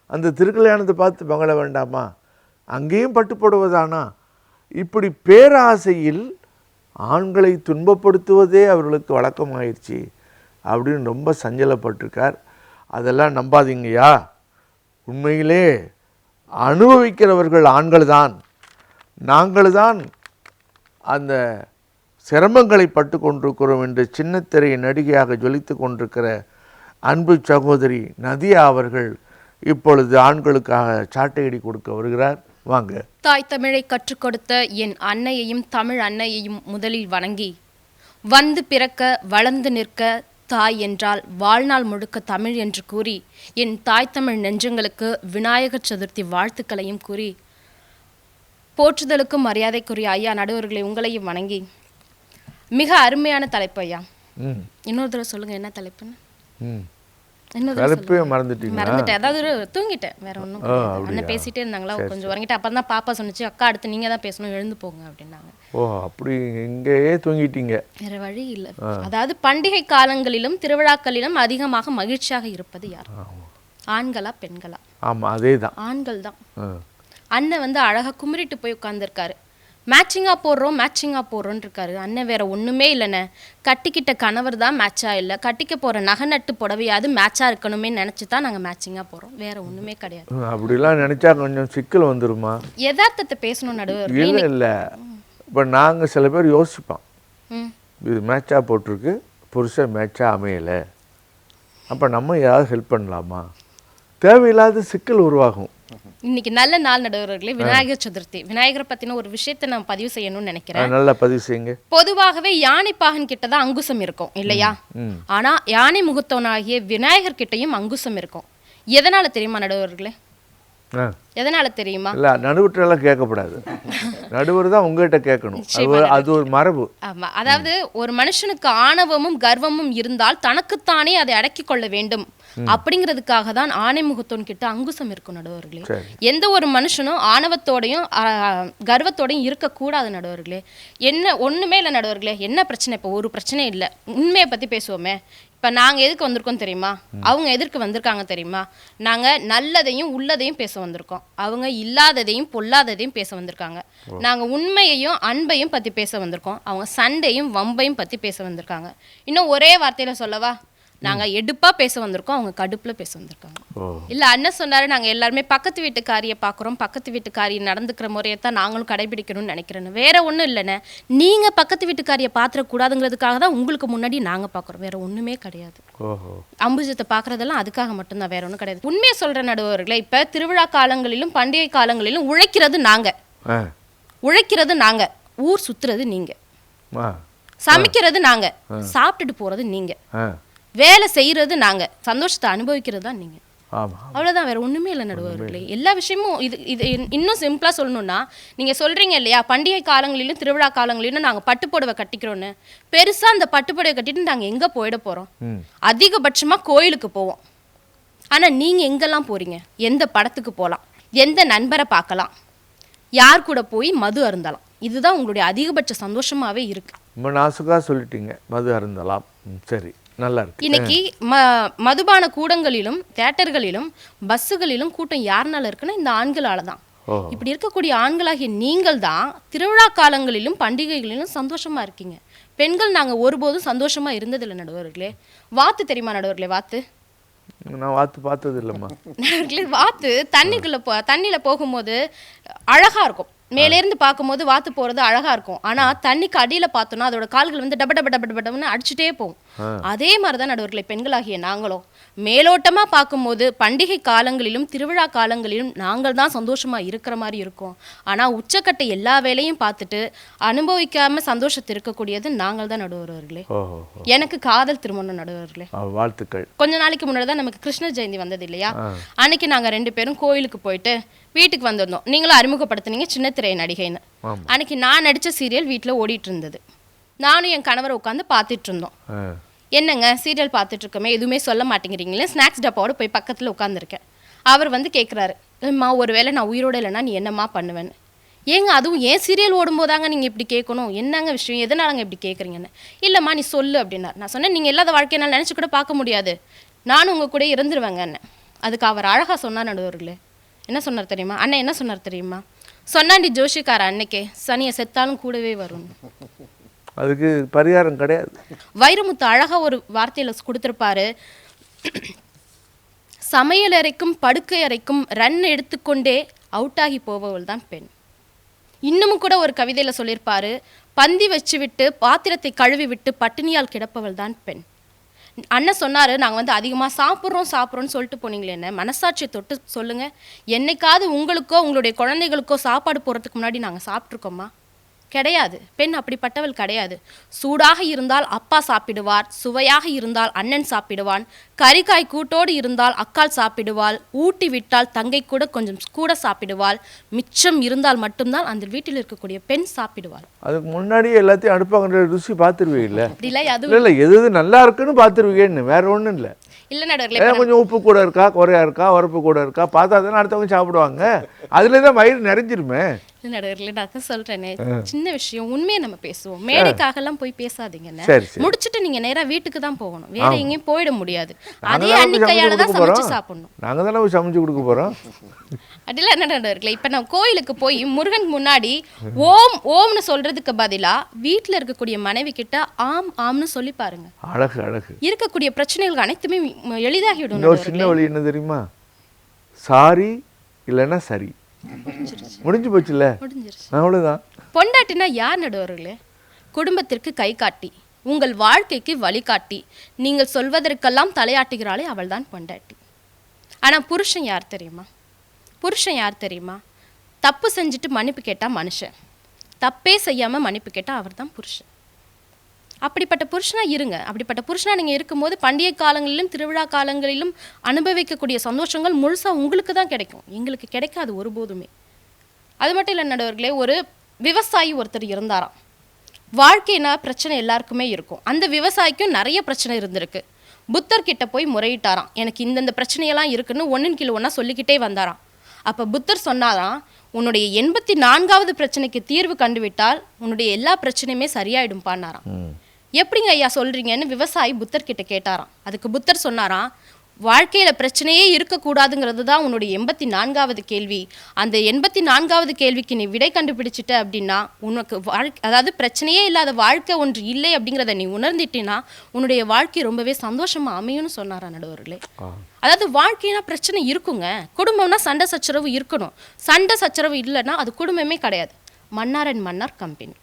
அந்த திருக்கல்யாணத்தை பார்த்து பகழ வேண்டாமா? அங்கேயும் பட்டுப்புடவைதானா? இப்படி பேராசையில் ஆண்களை துன்பப்படுத்துவதே அவர்களுக்கு வழக்கமாயிடுச்சு அப்படின்னு ரொம்ப சஞ்சலப்பட்டிருக்கார். அதெல்லாம் நம்பாதீங்கய்யா. உண்மையிலே அனுபவிக்கிறவர்கள் ஆண்கள் தான். நாங்கள் தான் அந்த சிரமங்களை பட்டு கொண்டிருக்கிறோம் என்று சின்னத்திரை நடிகையாக ஜொலித்து கொண்டிருக்கிற அன்பு சகோதரி நதியா அவர்கள் இப்பொழுது ஆண்களுக்காக சாட்டையடி கொடுக்க வருகிறார். வாங்க. தாய் தமிழை கற்றுக் கொடுத்த என் அன்னையையும் தமிழ் அன்னையையும் முதலில் வணங்கி, வந்து பிறக்க வளர்ந்து நிற்க தாய் என்றால் வாழ்நாள் முழுக்க தமிழ் என்று கூறி, என் தாய் தமிழ் நெஞ்சங்களுக்கு விநாயகர் சதுர்த்தி வாழ்த்துக்களையும் கூறி, போற்றுதலுக்கும் மரியாதைக்குரிய ஐயா நடுவர்களை உங்களையும் வணங்கி, மிக அருமையான தலைப்பு ஐயா. இன்னொரு தடவை சொல்லுங்க, என்ன தலைப்புன்னு? மறந்துட்டேன், அதாவது தூங்கிட்டேன், வேற ஒன்றும். அண்ணன் பேசிட்டே இருந்தாங்களா, கொஞ்சம் உறங்கிட்டு. அப்போ தான் பாப்பா சொன்னிச்சு, அக்கா அடுத்து நீங்க தான் பேசணும், எழுந்து போங்க அப்படின்னாங்க. ஓ, அப்படி இங்கேயே தூங்கிட்டீங்க? வேற வழி இல்லை. அதாவது பண்டிகை காலங்களிலும் திருவிழாக்களிலும் அதிகமாக மகிழ்ச்சியாக இருப்பது யார்? ஆண்களா பெண்களா? ஆமா, அதே தான், ஆண்கள் தான். அண்ணன் வந்து அழகா குமிரிட்டு போய் உட்கார்ந்துருக்காரு. மேட்சிங்காக போடுறோன்னு இருக்காரு. அண்ணன் வேற ஒன்றுமே இல்லைண்ணே, கட்டிக்கிட்ட கணவர் தான் மேட்சாக இல்லை, கட்டிக்க போகிற நகை நட்டு புடவையாவது மேட்சாக இருக்கணுமே நினச்சி தான் நாங்கள் மேட்சிங்காக போகிறோம், வேற ஒன்றுமே கிடையாது. அப்படிலாம் நினச்சா கொஞ்சம் சிக்கல் வந்துருமா? யதார்த்தத்தை பேசணும் நடுவர். இல்லை இல்லை, இப்போ நாங்கள் சில பேர் யோசிப்போம், இது மேட்சாக போட்டிருக்கு, புருஷன் மேட்சாக அமையலை, அப்போ நம்ம யாராவது ஹெல்ப் பண்ணலாமா? தேவையில்லாத சிக்கல் உருவாகும். இன்னைக்கு நல்ல நாள் நடுவர்களே, விநாயகர் சதுர்த்தி. விநாயகரை பத்தின ஒரு விஷயத்தை நான் பதிவு செய்யணும்னு நினைக்கிறேன். நல்லா பதிவு செய்யுங்க. பொதுவாகவே யானை பாகன் கிட்ட தான் அங்குசம் இருக்கும் இல்லையா? ஆனா யானை முகத்தவனாகிய விநாயகர் கிட்டையும் அங்குசம் இருக்கும். எதனால தெரியுமா நடுவர்களே? எதனால தெரியுமா? இல்ல, நடுவர்கிட்ட கேட்கக்கூடாது, நடுவர் தான் உங்ககிட்ட கேட்கணும், அது ஒரு மரபு. ஆமா, அதாவது ஒரு மனுஷனுக்கு ஆணவமும் கர்வமும் இருந்தால் தனக்குத்தானே அதை அடக்கிக் கொள்ள வேண்டும் அப்படிங்கிறதுக்காக தான் ஆணை முகத்தோன் கிட்ட அங்குசம் இருக்கும் நடுவர்களே. எந்த ஒரு மனுஷனும் ஆணவத்தோடையும் கர்வத்தோடையும் இருக்கக்கூடாது நடுவர்களே. என்ன ஒண்ணுமே இல்லை நடுவர்களே. என்ன பிரச்சனை? இப்போ ஒரு பிரச்சனை இல்லை, உண்மையை பத்தி பேசுவோமே. இப்போ நாங்கள் எதுக்கு வந்திருக்கோம் தெரியுமா? அவங்க எதற்கு வந்திருக்காங்க தெரியுமா? நாங்கள் நல்லதையும் உள்ளதையும் பேச வந்திருக்கோம், அவங்க இல்லாததையும் பொல்லாததையும் பேச வந்திருக்காங்க. நாங்கள் உண்மையையும் அன்பையும் பற்றி பேச வந்திருக்கோம், அவங்க சண்டையும் வம்பையும் பற்றி பேச வந்திருக்காங்க. இன்னும் ஒரே வார்த்தையில் சொல்லவா, நாங்கள் எடுப்பாக பேச வந்திருக்கோம், அவங்க கடுப்பில் பேச வந்திருக்காங்க. இல்லை, அண்ணன் சொன்னார், நாங்கள் எல்லாருமே பக்கத்து வீட்டுக்காரியை பார்க்குறோம், பக்கத்து வீட்டுக்காரி நடந்துக்கிற முறையை தான் நாங்களும் கடைபிடிக்கணும்னு நினைக்கிறேன்னு. வேற ஒன்றும் இல்லைண்ணே, நீங்கள் பக்கத்து வீட்டுக்காரியை பார்த்துடக்கூடாதுங்கிறதுக்காக தான் உங்களுக்கு முன்னாடி நாங்கள் பார்க்குறோம், வேற ஒன்றுமே கிடையாது. அம்புஜத்தை பார்க்குறதெல்லாம் அதுக்காக மட்டும்தான், வேற ஒன்றும் கிடையாது. உண்மையை சொல்கிற நடுவர்களே, இப்போ திருவிழா காலங்களிலும் பண்டிகை காலங்களிலும் உழைக்கிறது நாங்கள், ஊர் சுற்றுறது நீங்கள், சமைக்கிறது நாங்கள், சாப்பிட்டுட்டு போகிறது நீங்கள், வேலை செய்யறது நாங்க, சந்தோஷத்தை அனுபவிக்கிறது தான் நீங்க. அவ்வளவுதான், வேற ஒண்ணுமே இல்லை நடுவர்களே. எல்லா விஷயமும் இது இன்னும் சிம்பிளா சொல்லணும்னா, நீங்க சொல்றீங்க இல்லையா, பண்டிகை காலங்களிலும் திருவிழா காலங்களிலும் நாங்க பட்டுப்புடவை கட்டிக்கிறோன்னு. பெருசா அந்த பட்டுப்புடவை கட்டிட்டு நாங்க எங்க போயிட போறோம்? அதிகபட்சமா கோயிலுக்கு போவோம். ஆனா நீங்க எங்கெல்லாம் போறீங்க? எந்த படத்துக்கு போகலாம், எந்த நண்பரை பார்க்கலாம், யார் கூட போய் மது அருந்தலாம், இதுதான் உங்களுடைய அதிகபட்ச சந்தோஷமாவே இருக்கு. ரொம்ப நாசுக்கா சொல்லிட்டீங்க, மது அருந்தலாம். சரி, நல்லா இருக்கு. இன்னைக்கு மதுபான கூடங்களிலும் தியேட்டர்களிலும் பஸ்ஸுகளிலும் கூட்டம் யாருனால இருக்குன்னா இந்த ஆண்களால தான். இப்படி இருக்கக்கூடிய ஆண்களாகிய நீங்கள் தான் திருவிழா காலங்களிலும் பண்டிகைகளிலும் சந்தோஷமா இருக்கீங்க. பெண்கள் நாங்க ஒருபோதும் சந்தோஷமா இருந்ததில்லை நடுவர்களே. வாத்து தெரியுமா நடுவர்களே? வாத்து நான் வாத்து பார்த்தது இல்லைம்மா நடுவர்களே. வாத்து தண்ணியில போகும்போது அழகா இருக்கும், மேலேருந்து பார்க்கும்போது வாத்து போகிறது அழகாக இருக்கும். ஆனால் தண்ணிக்கு அடியில் பார்த்தோன்னா அதோட கால்கள் வந்து டப டப டப டபன்னு அடிச்சுட்டே போகும். அதே மாதிரி தான் நடுவர்களை பெண்களாகிய நாங்களும் மேலோட்டமாக பார்க்கும்போது பண்டிகை காலங்களிலும் திருவிழா காலங்களிலும் நாங்கள் தான் சந்தோஷமாக இருக்கிற மாதிரி இருக்கும். ஆனால் உச்சக்கட்டை எல்லா வேலையும் பார்த்துட்டு அனுபவிக்காமல் சந்தோஷத்தை இருக்கக்கூடியது நாங்கள் தான் நடுவர்களே. எனக்கு காதல் திருமணம் நடுவர்களே. வாழ்த்துக்கள். கொஞ்ச நாளைக்கு முன்னாடி தான் நமக்கு கிருஷ்ண ஜெயந்தி வந்தது இல்லையா? அன்னைக்கு நாங்கள் 2 பேரும் கோயிலுக்கு போயிட்டு வீட்டுக்கு வந்திருந்தோம். நீங்களும் அறிமுகப்படுத்தினீங்க சின்னத்திரை நடிகைன்னு. அன்னைக்கு நான் நடித்த சீரியல் வீட்டில் ஓடிட்டு இருந்தது. நானும் என் கணவரை உட்காந்து பார்த்துட்டு இருந்தோம். என்னங்க சீரியல் பார்த்துட்டு இருக்கமே எதுவுமே சொல்ல மாட்டேங்கிறீங்களே, ஸ்நாக்ஸ் டப்பாவோட போய் பக்கத்தில் உட்காந்துருக்கேன். அவர் வந்து கேட்குறாரு, அம்மா ஒருவேளை நான் உயிரோடு இல்லைன்னா நீ என்னம்மா பண்ணுவேன்னு. ஏங்க அதுவும் ஏன் சீரியல் ஓடும்போதாங்க நீங்கள் இப்படி கேட்கணும், என்னங்க விஷயம், எதனாலங்க இப்படி கேட்குறீங்கன்னு. இல்லைம்மா நீ சொல்லு அப்படின்னார். நான் சொன்னேன், நீங்கள் இல்லாத வாழ்க்கையை நான் நினச்சி கூட பார்க்க முடியாது, நானும் உங்கள் கூட இருந்துருவேங்கன்னு. அதுக்கு அவர் அழகாக சொன்னார் நடுவர்களே. என்ன சொன்னார் தெரியுமா அண்ணன், என்ன சொன்னார் தெரியுமா, சொன்னாண்டி ஜோஷிக்கார அன்னைக்கே சனியை செத்தாலும் கூடவே வரும். அதுக்கு பரிகாரம் கிடையாது. வைரமுத்து அழகா ஒரு வார்த்தையில கொடுத்திருப்பாரு, சமையலறைக்கும் படுக்கை அறைக்கும் ரன் எடுத்துக்கொண்டே அவுட் ஆகி போபவள் தான் பெண். இன்னமும் கூட ஒரு கவிதையில சொல்லியிருப்பாரு, பந்தி வச்சு விட்டு பாத்திரத்தை கழுவி விட்டு பட்டினியால் கிடப்பவள் தான் பெண். அண்ணன் சொன்னாரு, நாங்கள் வந்து அதிகமாக சாப்பிட்றோன்னு சொல்லிட்டு போனீங்களே, என்ன மனசாட்சியை தொட்டு சொல்லுங்க, என்னைக்காவது உங்களுக்கோ உங்களுடைய குழந்தைகளுக்கோ சாப்பாடு போடுறதுக்கு முன்னாடி நாங்கள் சாப்பிட்ருக்கோமா? கிடையாது. பெண் அப்படிப்பட்டவள் கிடையாது. சூடாக இருந்தால் அப்பா சாப்பிடுவார், சுவையாக இருந்தால் அண்ணன் சாப்பிடுவான், கறிக்காய் கூட்டோடு இருந்தால் அக்காள் சாப்பிடுவாள், ஊட்டி விட்டால் தங்கை கூட கொஞ்சம் கூட சாப்பிடுவாள், மிச்சம் இருந்தால் மட்டும்தான் அந்த வீட்டில் இருக்கக்கூடிய பெண் சாப்பிடுவாள். அதுக்கு முன்னாடியே எல்லாத்தையும் அடுப்பாங்கிற ருசி பார்த்துருவீங்கல்ல? இல்லை, எது நல்லா இருக்குன்னு பார்த்துருவீங்கன்னு, வேற ஒன்றும் இல்லை. இல்லை நடுவர்களே, கொஞ்சம் உப்பு கூட இருக்கா, குறையா இருக்கா, உரப்பு கூட இருக்கா, பார்த்தா தானே அடுத்தவங்க சாப்பிடுவாங்க. அதுல தான் வயிறு நிறைஞ்சிருமே. நடுவர்களே, நான் தான் சொல்றேனே, சின்ன விஷயம், உண்மையை நம்ம பேசுவோம், மேடைக்காக எல்லாம் போய் பேசாதீங்கன்னு. முடிச்சுட்டு நீங்க நேரா வீட்டுக்கு தான் போகணும், வேற எங்கேயும் போயிட முடியாது. அதே அன்னிக்கையால தான் சமைச்சு சாப்பிடணும். நாங்க தானே போய் சமைச்சு கொடுக்க போறோம். அப்படிலாம் என்ன நடுவர்களே, இப்ப நான் கோயிலுக்கு போய் முருகன் முன்னாடி ஓம் ஓம்னு சொல்றதுக்கு பதிலா வீட்டுல இருக்கக்கூடிய மனைவி கிட்ட ஆம் ஆம்னு சொல்லி பாருங்க. அழகு அழகு. இருக்கக்கூடிய பிரச்சனைகள் அனைத்துமே எளிதாகிவிடும். ஒரு சின்ன வழி என்ன தெரியுமா, சாரி இல்லைன்னா சரி, முடிஞ்சு போச்சுல்ல, அவ்வளவுதான். பொண்டாட்டினா யார் நடுவர்களே? குடும்பத்திற்கு கை காட்டி, உங்கள் வாழ்க்கைக்கு வழிகாட்டி, நீங்கள் சொல்வதற்கெல்லாம் தலையாட்டுகிறாளே அவள் தான் பொண்டாட்டி. ஆனா புருஷன் யார் தெரியுமா? புருஷன் யார் தெரியுமா? தப்பு செஞ்சுட்டு மன்னிப்பு கேட்டா மனுஷன், தப்பே செய்யாம மன்னிப்பு கேட்டா அவர் தான் புருஷன். அப்படிப்பட்ட புருஷனா இருங்க. அப்படிப்பட்ட புருஷனா நீங்க இருக்கும்போது பண்டிகை காலங்களிலும் திருவிழா காலங்களிலும் அனுபவிக்கக்கூடிய சந்தோஷங்கள் முழுசா உங்களுக்கு தான் கிடைக்கும், எங்களுக்கு கிடைக்காது ஒருபோதுமே. அது மட்டும் இல்லை நடுவர்களே, ஒரு விவசாயி ஒருத்தர் இருந்தாராம். வாழ்க்கைனா பிரச்சனை எல்லாருக்குமே இருக்கும். அந்த விவசாயிக்கும் நிறைய பிரச்சனை இருந்திருக்கு. புத்தர்கிட்ட போய் முறையிட்டாராம், எனக்கு இந்தந்த பிரச்சனையெல்லாம் இருக்குன்னு ஒன்றின் கீழ் ஒன்றா சொல்லிக்கிட்டே வந்தாராம். அப்போ புத்தர் சொன்னாராம், உன்னுடைய 84வது பிரச்சனைக்கு தீர்வு கண்டுவிட்டால் உன்னுடைய எல்லா பிரச்சனையுமே சரியாயிடும் பான்னாராம். எப்படிங்க ஐயா சொல்றீங்கன்னு விவசாயி புத்தர்கிட்ட கேட்டாராம். அதுக்கு புத்தர் சொன்னாராம், வாழ்க்கையில பிரச்சனையே இருக்கக்கூடாதுங்கிறது தான் உன்னுடைய 84வது கேள்வி. அந்த 84வது கேள்விக்கு நீ விடை கண்டுபிடிச்சிட்ட அப்படின்னா உனக்கு அதாவது பிரச்சனையே இல்லாத வாழ்க்கை ஒன்று இல்லை அப்படிங்கிறத நீ உணர்ந்துட்டினா உன்னுடைய வாழ்க்கை ரொம்பவே சந்தோஷமா அமையும்னு சொன்னாரா நடுவர்களே. அதாவது வாழ்க்கைனா பிரச்சனை இருக்குங்க, குடும்பம்னா சண்டை சச்சரவு இருக்கணும். சண்டை சச்சரவு இல்லைன்னா அது குடும்பமே கிடையாது. Mannar and Mannar company.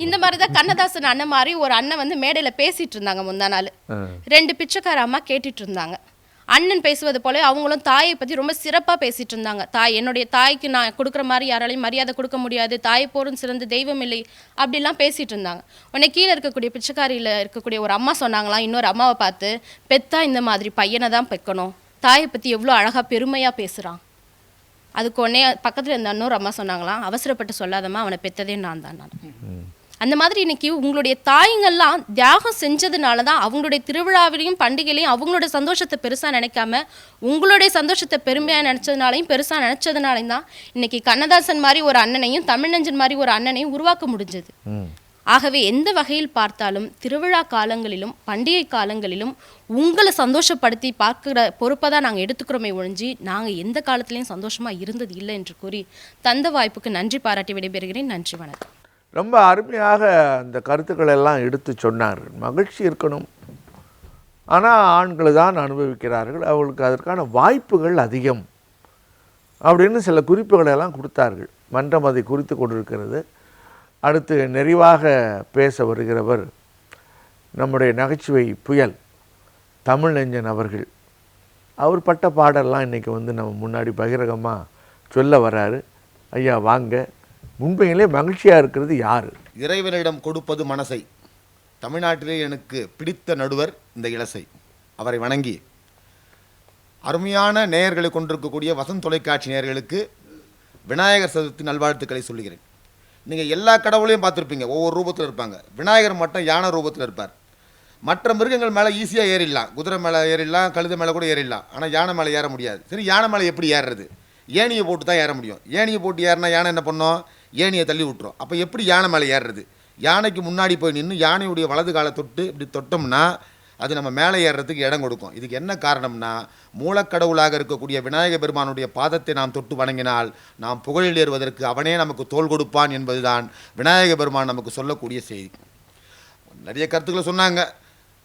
இந்த மாதிரி தான் கண்ணதாசன் அண்ணன் மாதிரி ஒரு அண்ணன் வந்து மேடையில் பேசிட்டு இருந்தாங்க முந்தா நாள். 2 பிச்சைக்கார அம்மா கேட்டுட்டு இருந்தாங்க. அண்ணன் பேசுவது போல அவங்களும் தாயை பற்றி ரொம்ப சிறப்பாக பேசிட்டு இருந்தாங்க. என்னுடைய தாய்க்கு நான் கொடுக்குற மாதிரி யாராலையும் மரியாதை கொடுக்க முடியாது, தாயை போரும் சிறந்த தெய்வம் இல்லை அப்படிலாம் பேசிட்டு இருந்தாங்க. உடனே கீழே இருக்கக்கூடிய பிச்சைக்காரியில் இருக்கக்கூடிய ஒரு அம்மா சொன்னாங்களாம் இன்னொரு அம்மாவை பார்த்து, பெத்தா இந்த மாதிரி பையனை தான் பெக்கணும், தாயை பற்றி எவ்வளோ அழகாக பெருமையாக பேசுகிறான். அதுக்கு உடனே பக்கத்தில் இருந்த இன்னொரு அம்மா சொன்னாங்களாம், அவசரப்பட்டு சொல்லாதம்மா, அவனை பெற்றதே நான் தான். அந்த மாதிரி இன்னைக்கு உங்களுடைய தாய்ங்கள்லாம் தியாகம் செஞ்சதுனால தான் அவங்களுடைய திருவிழாவிலையும் பண்டிகையிலையும் அவங்களோட சந்தோஷத்தை பெருசாக நினைக்காம உங்களுடைய சந்தோஷத்தை பெருமையாக நினச்சதுனாலையும் பெருசாக நினச்சதுனாலையும் தான் இன்னைக்கு கண்ணதாசன் மாதிரி ஒரு அண்ணனையும் தமிழ்நெஞ்சன் மாதிரி ஒரு அண்ணனையும் உருவாக்க முடிஞ்சது. ஆகவே எந்த வகையில் பார்த்தாலும் திருவிழா காலங்களிலும் பண்டிகை காலங்களிலும் உங்களை சந்தோஷப்படுத்தி பார்க்குற பொறுப்பை தான் நாங்கள் எடுத்துக்கிறோமே ஒழிஞ்சு நாங்கள் எந்த காலத்துலேயும் சந்தோஷமாக இருந்தது இல்லை என்று கூறி தந்த வாய்ப்புக்கு நன்றி பாராட்டி விடைபெறுகிறேன். நன்றி, வணக்கம். ரொம்ப அருமையாக அந்த கருத்துக்களை எல்லாம் எடுத்து சொன்னார். மகிழ்ச்சி இருக்கணும், ஆனால் ஆண்கள் தான் அனுபவிக்கிறார்கள், அவர்களுக்கு அதற்கான வாய்ப்புகள் அதிகம் அப்படின்னு சில குறிப்புகளை எல்லாம் கொடுத்தார்கள். மன்றம் அதை குறித்து கொண்டிருக்கிறது. அடுத்து நிறைவாக பேச வருகிறவர் நம்முடைய நகைச்சுவை புயல் தமிழ்நெஞ்சன் அவர்கள். அவர் பட்ட பாடெல்லாம் இன்றைக்கி வந்து நம்ம முன்னாடி பகிரங்கமாக சொல்ல வராரு. ஐயா வாங்க. உண்மையிலே மகிழ்ச்சியாக இருக்கிறது யார்? இறைவனிடம் கொடுப்பது மனசை. தமிழ்நாட்டிலே எனக்கு பிடித்த நடுவர் இந்த இளசை. அவரை வணங்கி அருமையான நேயர்களை கொண்டிருக்கக்கூடிய வசந்த் தொலைக்காட்சி நேயர்களுக்கு விநாயகர் சதுர்த்தி நல்வாழ்த்துக்களை சொல்லுகிறேன். நீங்கள் எல்லா கடவுளையும் பார்த்துருப்பீங்க, ஒவ்வொரு ரூபத்தில் இருப்பாங்க. விநாயகர் மட்டும் யானை ரூபத்தில் இருப்பார். மற்ற மிருகங்கள் மேலே ஈஸியாக ஏறிடலாம், குதிரை மேலே ஏறிடலாம், கழுதை மேலே கூட ஏறிடலாம். ஆனால் யானை மேலே ஏற முடியாது. சரி, யானை மேலே எப்படி ஏறுறது? ஏணியை போட்டு தான் ஏற முடியும். ஏணியை போட்டு ஏறினா யானை என்ன பண்ணோம்? ஏணியை தள்ளி விட்டுரும். அப்போ எப்படி யானை மேலே ஏறுறது? யானைக்கு முன்னாடி போய் நின்று யானையுடைய வலது காலை தொட்டு இப்படி தொட்டோம்னா அது நம்ம மேலே ஏறுறதுக்கு இடம் கொடுக்கும். இதுக்கு என்ன காரணம்னா, மூலக்கடவுளாக இருக்கக்கூடிய விநாயக பெருமானுடைய பாதத்தை நாம் தொட்டு வணங்கினால் நாம் புகழில் ஏறுவதற்கு அவனே நமக்கு தோள் கொடுப்பான் என்பதுதான் விநாயக பெருமான் நமக்கு சொல்லக்கூடிய செய்தி. நிறைய கருத்துக்களை சொன்னாங்க.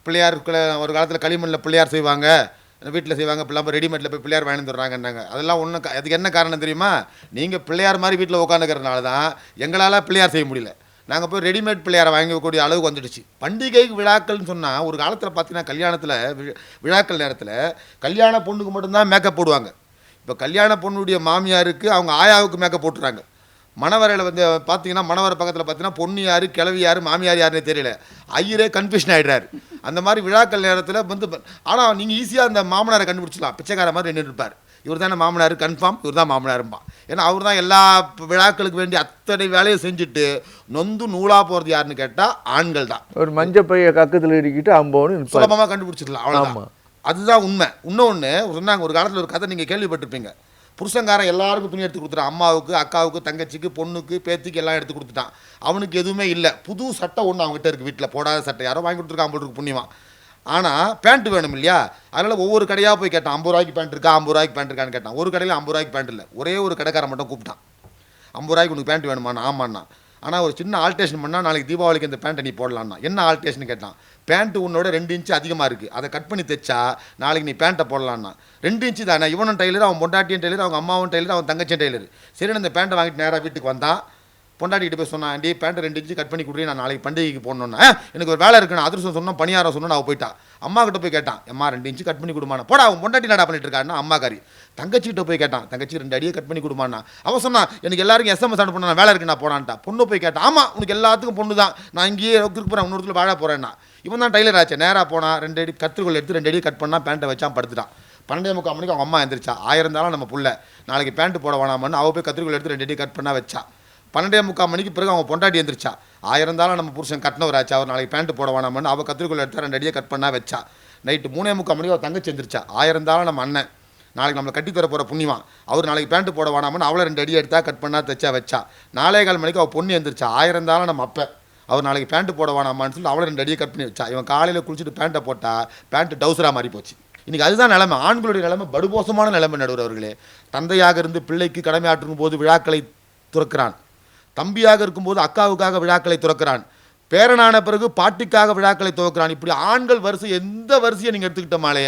பிள்ளையாருக்குள்ள ஒரு காலத்தில் களிமண்ணில் பிள்ளையார் செய்வாங்க, வீட்டில் செய்வாங்க. இப்போ ரெடிமேட்டில் போய் பிள்ளையார் வாங்கி வந்துடுறாங்கன்னாங்க. அதெல்லாம் ஒன்றும் அதுக்கு என்ன காரணம் தெரியுமா? நீங்கள் பிள்ளையார் மாதிரி வீட்டில் உட்காந்துக்கிறதுனால தான் எங்களால் பிள்ளையார் செய்ய முடியல. நாங்கள் போய் ரெடிமேட் பிள்ளையாரை வாங்கக்கூடிய அளவுக்கு வந்துடுச்சு. பண்டிகை விழாக்கள்னு சொன்னால் ஒரு காலத்தில் பார்த்தீங்கன்னா கல்யாணத்தில் விழாக்கள் நேரத்தில் கல்யாண பொண்ணுக்கு மட்டும்தான் மேக்கப் போடுவாங்க. இப்போ கல்யாண பொண்ணுடைய மாமியாருக்கு அவங்க ஆயாவுக்கு மேக்கப் போட்டுறாங்க. மணவரையில் வந்து பார்த்தீங்கன்னா மணவரை பக்கத்தில் பார்த்தீங்கன்னா பொண்ணு யார், கிழவி யார், மாமியார் யாருன்னு தெரியல. ஐயரே கன்ஃபியூஷன் ஆகிடுறாரு. அந்த மாதிரி விழாக்கள் நேரத்தில் வந்து ஆனால் நீங்கள் ஈஸியாக அந்த மாமனாரை கண்டுபிடிச்சிடலாம். பிச்சைக்கார மாதிரி நின்று இருப்பார். இவர் தானே மாமனார், கன்ஃபார்ம் இவர் தான் மாமனாரும்பா. ஏன்னா அவர் தான் எல்லா விழாக்களுக்கு வேண்டிய அத்தனை வேலையை செஞ்சுட்டு நொந்து நூலாக போகிறது யாருன்னு கேட்டால் ஆண்கள் தான். ஒரு மஞ்சள் பைய கக்கத்தில் இடிக்கிட்டு அம்போன்னு சுலபமாக கண்டுபிடிச்சிடலாம், அவ்வளோதான். அதுதான் உண்மை. இன்னொன்று சொன்னாங்க, ஒரு காலத்தில் ஒரு கதை நீங்கள் கேள்விப்பட்டிருப்பீங்க. புருஷங்காரன் எல்லாருக்கும் துணி எடுத்து கொடுத்துட்டான். அம்மாவுக்கு, அக்காவுக்கு, தங்கச்சிக்கு, பொண்ணுக்கு, பேத்திக்கு எல்லாம் எடுத்து கொடுத்துட்டான். அவனுக்கு எதுவுமே இல்லை. புது சட்டை ஒன்று அவங்ககிட்ட இருக்குது வீட்டில், போடாத சட்டை. யாரோ வாங்கி கொடுத்துருக்கான் போல் இருக்கு புண்ணியமாக. ஆனால் பேண்ட்டு வேணும் இல்லையா? அதனால் ஒவ்வொரு கடையாக போய் கேட்டான். 50 ரூபாய்க்கு பேண்ட் இருக்கா, 50 ரூபாய்க்கு பேண்ட் இருக்கான்னு கேட்டான். ஒரு கடையில் 50 ரூபாய்க்கு பேண்ட் இல்லை. ஒரே ஒரு கடைக்காரன் மட்டும் கூப்பிட்டான். 50 ரூபாய்க்கு உனக்கு பேண்ட் வேணுமாண்ணா? ஆமாண்ணா. ஆனால் ஒரு சின்ன ஆல்ட்ரேஷன் பண்ணால் நாளைக்கு தீபாவளிக்கு இந்த பேண்ட்டை நீ போடலான்னா. என்ன ஆல்ட்ரேஷன் கேட்டான். பேண்ட்டு உன்னோட 2 இன்ச்சு அதிகமாக இருக்குது, அதை கட் பண்ணி தைச்சா நாளைக்கு நீ பேண்ட்டை போடலான்னா. 2 இன்ச்சு தானே. இவனும் டெய்லர், அவன் பொண்டாட்டியும் டெய்லர், அவங்க அம்மாவும் டெய்லர், அவன் தங்கச்சியும் டெய்லர். சரி, அந்த பேண்ட்டை வாங்கிட்டு நேராக வீட்டுக்கு வந்தான். பொண்டாட்டிகிட்ட போய் சொன்னான், ஆண்டி பேண்ட்டு 2 இன்ச்சு கட் பண்ணி கொடுறேன், நான் நாளைக்கு பண்டிகைக்கு போடணுன்னா. எனக்கு ஒரு வேலை இருக்குன்னு அதிர்ஷ்டம் சொன்னோம், பணியாரம் சொன்னோம். அவள் போயிட்டா. அம்மா கிட்ட போய் கேட்டான், அம்மா 2 இன்ச்சு கட் பண்ணி கொடுமாண்ணா. போடா, அவன் பொண்டாட்டி நடா பண்ணிட்டு இருக்காருன்னா அம்மாக்காரி. தங்கச்சிக்கிட்ட போய் கேட்டான், தங்கச்சி 2 அடியை கட் பண்ணி கொடுமாண்ணா. அவன் சொன்னான், எனக்கு எல்லாருக்கும் SMS அனுப்ப பண்ண வேலை இருக்கு, நான் போடான்ட்டா. பொண்ணு போய் கேட்டான், ஆமாம் உனக்கு எல்லாத்துக்கும் பொண்ணு தான், நான் இங்கேயே இருக்கு போகிறேன், இன்னொருத்துல வாழ போகிறேன்னா. இவன் தான் டைலர் ஆச்சு. நேராக போனால் 2 அடி கத்திரிக்கோள் எடுத்து 2 அடி கட் பண்ணால் பேண்ட்டை வச்சான், படுத்துட்டான். 12:45 மணிக்கு அவங்க அம்மா எழுந்திரிச்சா. 1000 இருந்தாலும் நம்ம புள்ள நாளைக்கு பேண்ட்டு போட வேணாமன்னு அவள் போய் கத்திரிக்கோள் எடுத்து 2 அடி கட் பண்ணால் வச்சா. 12:45 மணிக்கு பிறகு அவங்க பொண்டாட்டி எழுந்திரிச்சா. 1000 இருந்தாலும் நம்ம புருஷன் கட்டினவராச்சு, அவர் நாளைக்கு பேண்ட்டு போட வேணாமன்னு அவள் கத்திரிக்கோள் எடுத்து 2 அடியை கட் பண்ணால் வச்சா. நைட்டு 3:45 மணிக்கு அவள் தங்கச்சி எழுந்திரிச்சா. 1000 இருந்தாலும் நம்ம அண்ணன் நாளைக்கு நம்மளை கட்டி தர போகிற புண்ணியமா, அவர் நாளைக்கு பேண்ட்டு போட வேணாமன்னு அவளை 2 அடி எடுத்தா கட் பண்ணால் தைச்சா வச்சா. 4:15 மணிக்கு அவள் பொண்ணு எழுந்திரிச்சா. 1000 இருந்தாலும் நம்ம அப்போ அவர் நாளைக்கு பேண்ட்டு போட வேணாமான்னு சொல்லி அவளை 2 அடியை கட் பண்ணி வச்சா. இவன் காலையில் குளிச்சுட்டு பேண்ட்டை போட்டால் பேண்ட்டு டவுசராக மாறி போச்சு. இன்றைக்கி அதுதான் நிலைமை. ஆண்களுடைய நிலைமை படுமோசமான நிலைமை. நடுவர் அவர்களே, தந்தையாக இருந்து பிள்ளைக்கு கடமையாற்றும் போது விழாக்களை துறக்கிறான். தம்பியாக இருக்கும்போது அக்காவுக்காக விழாக்களை துறக்கிறான். பேரனான பிறகு பாட்டிக்காக விழாக்களை துவக்கிறான். இப்படி ஆண்கள் வரிசை எந்த வரிசையை நீங்கள் எடுத்துக்கிட்டோமாலே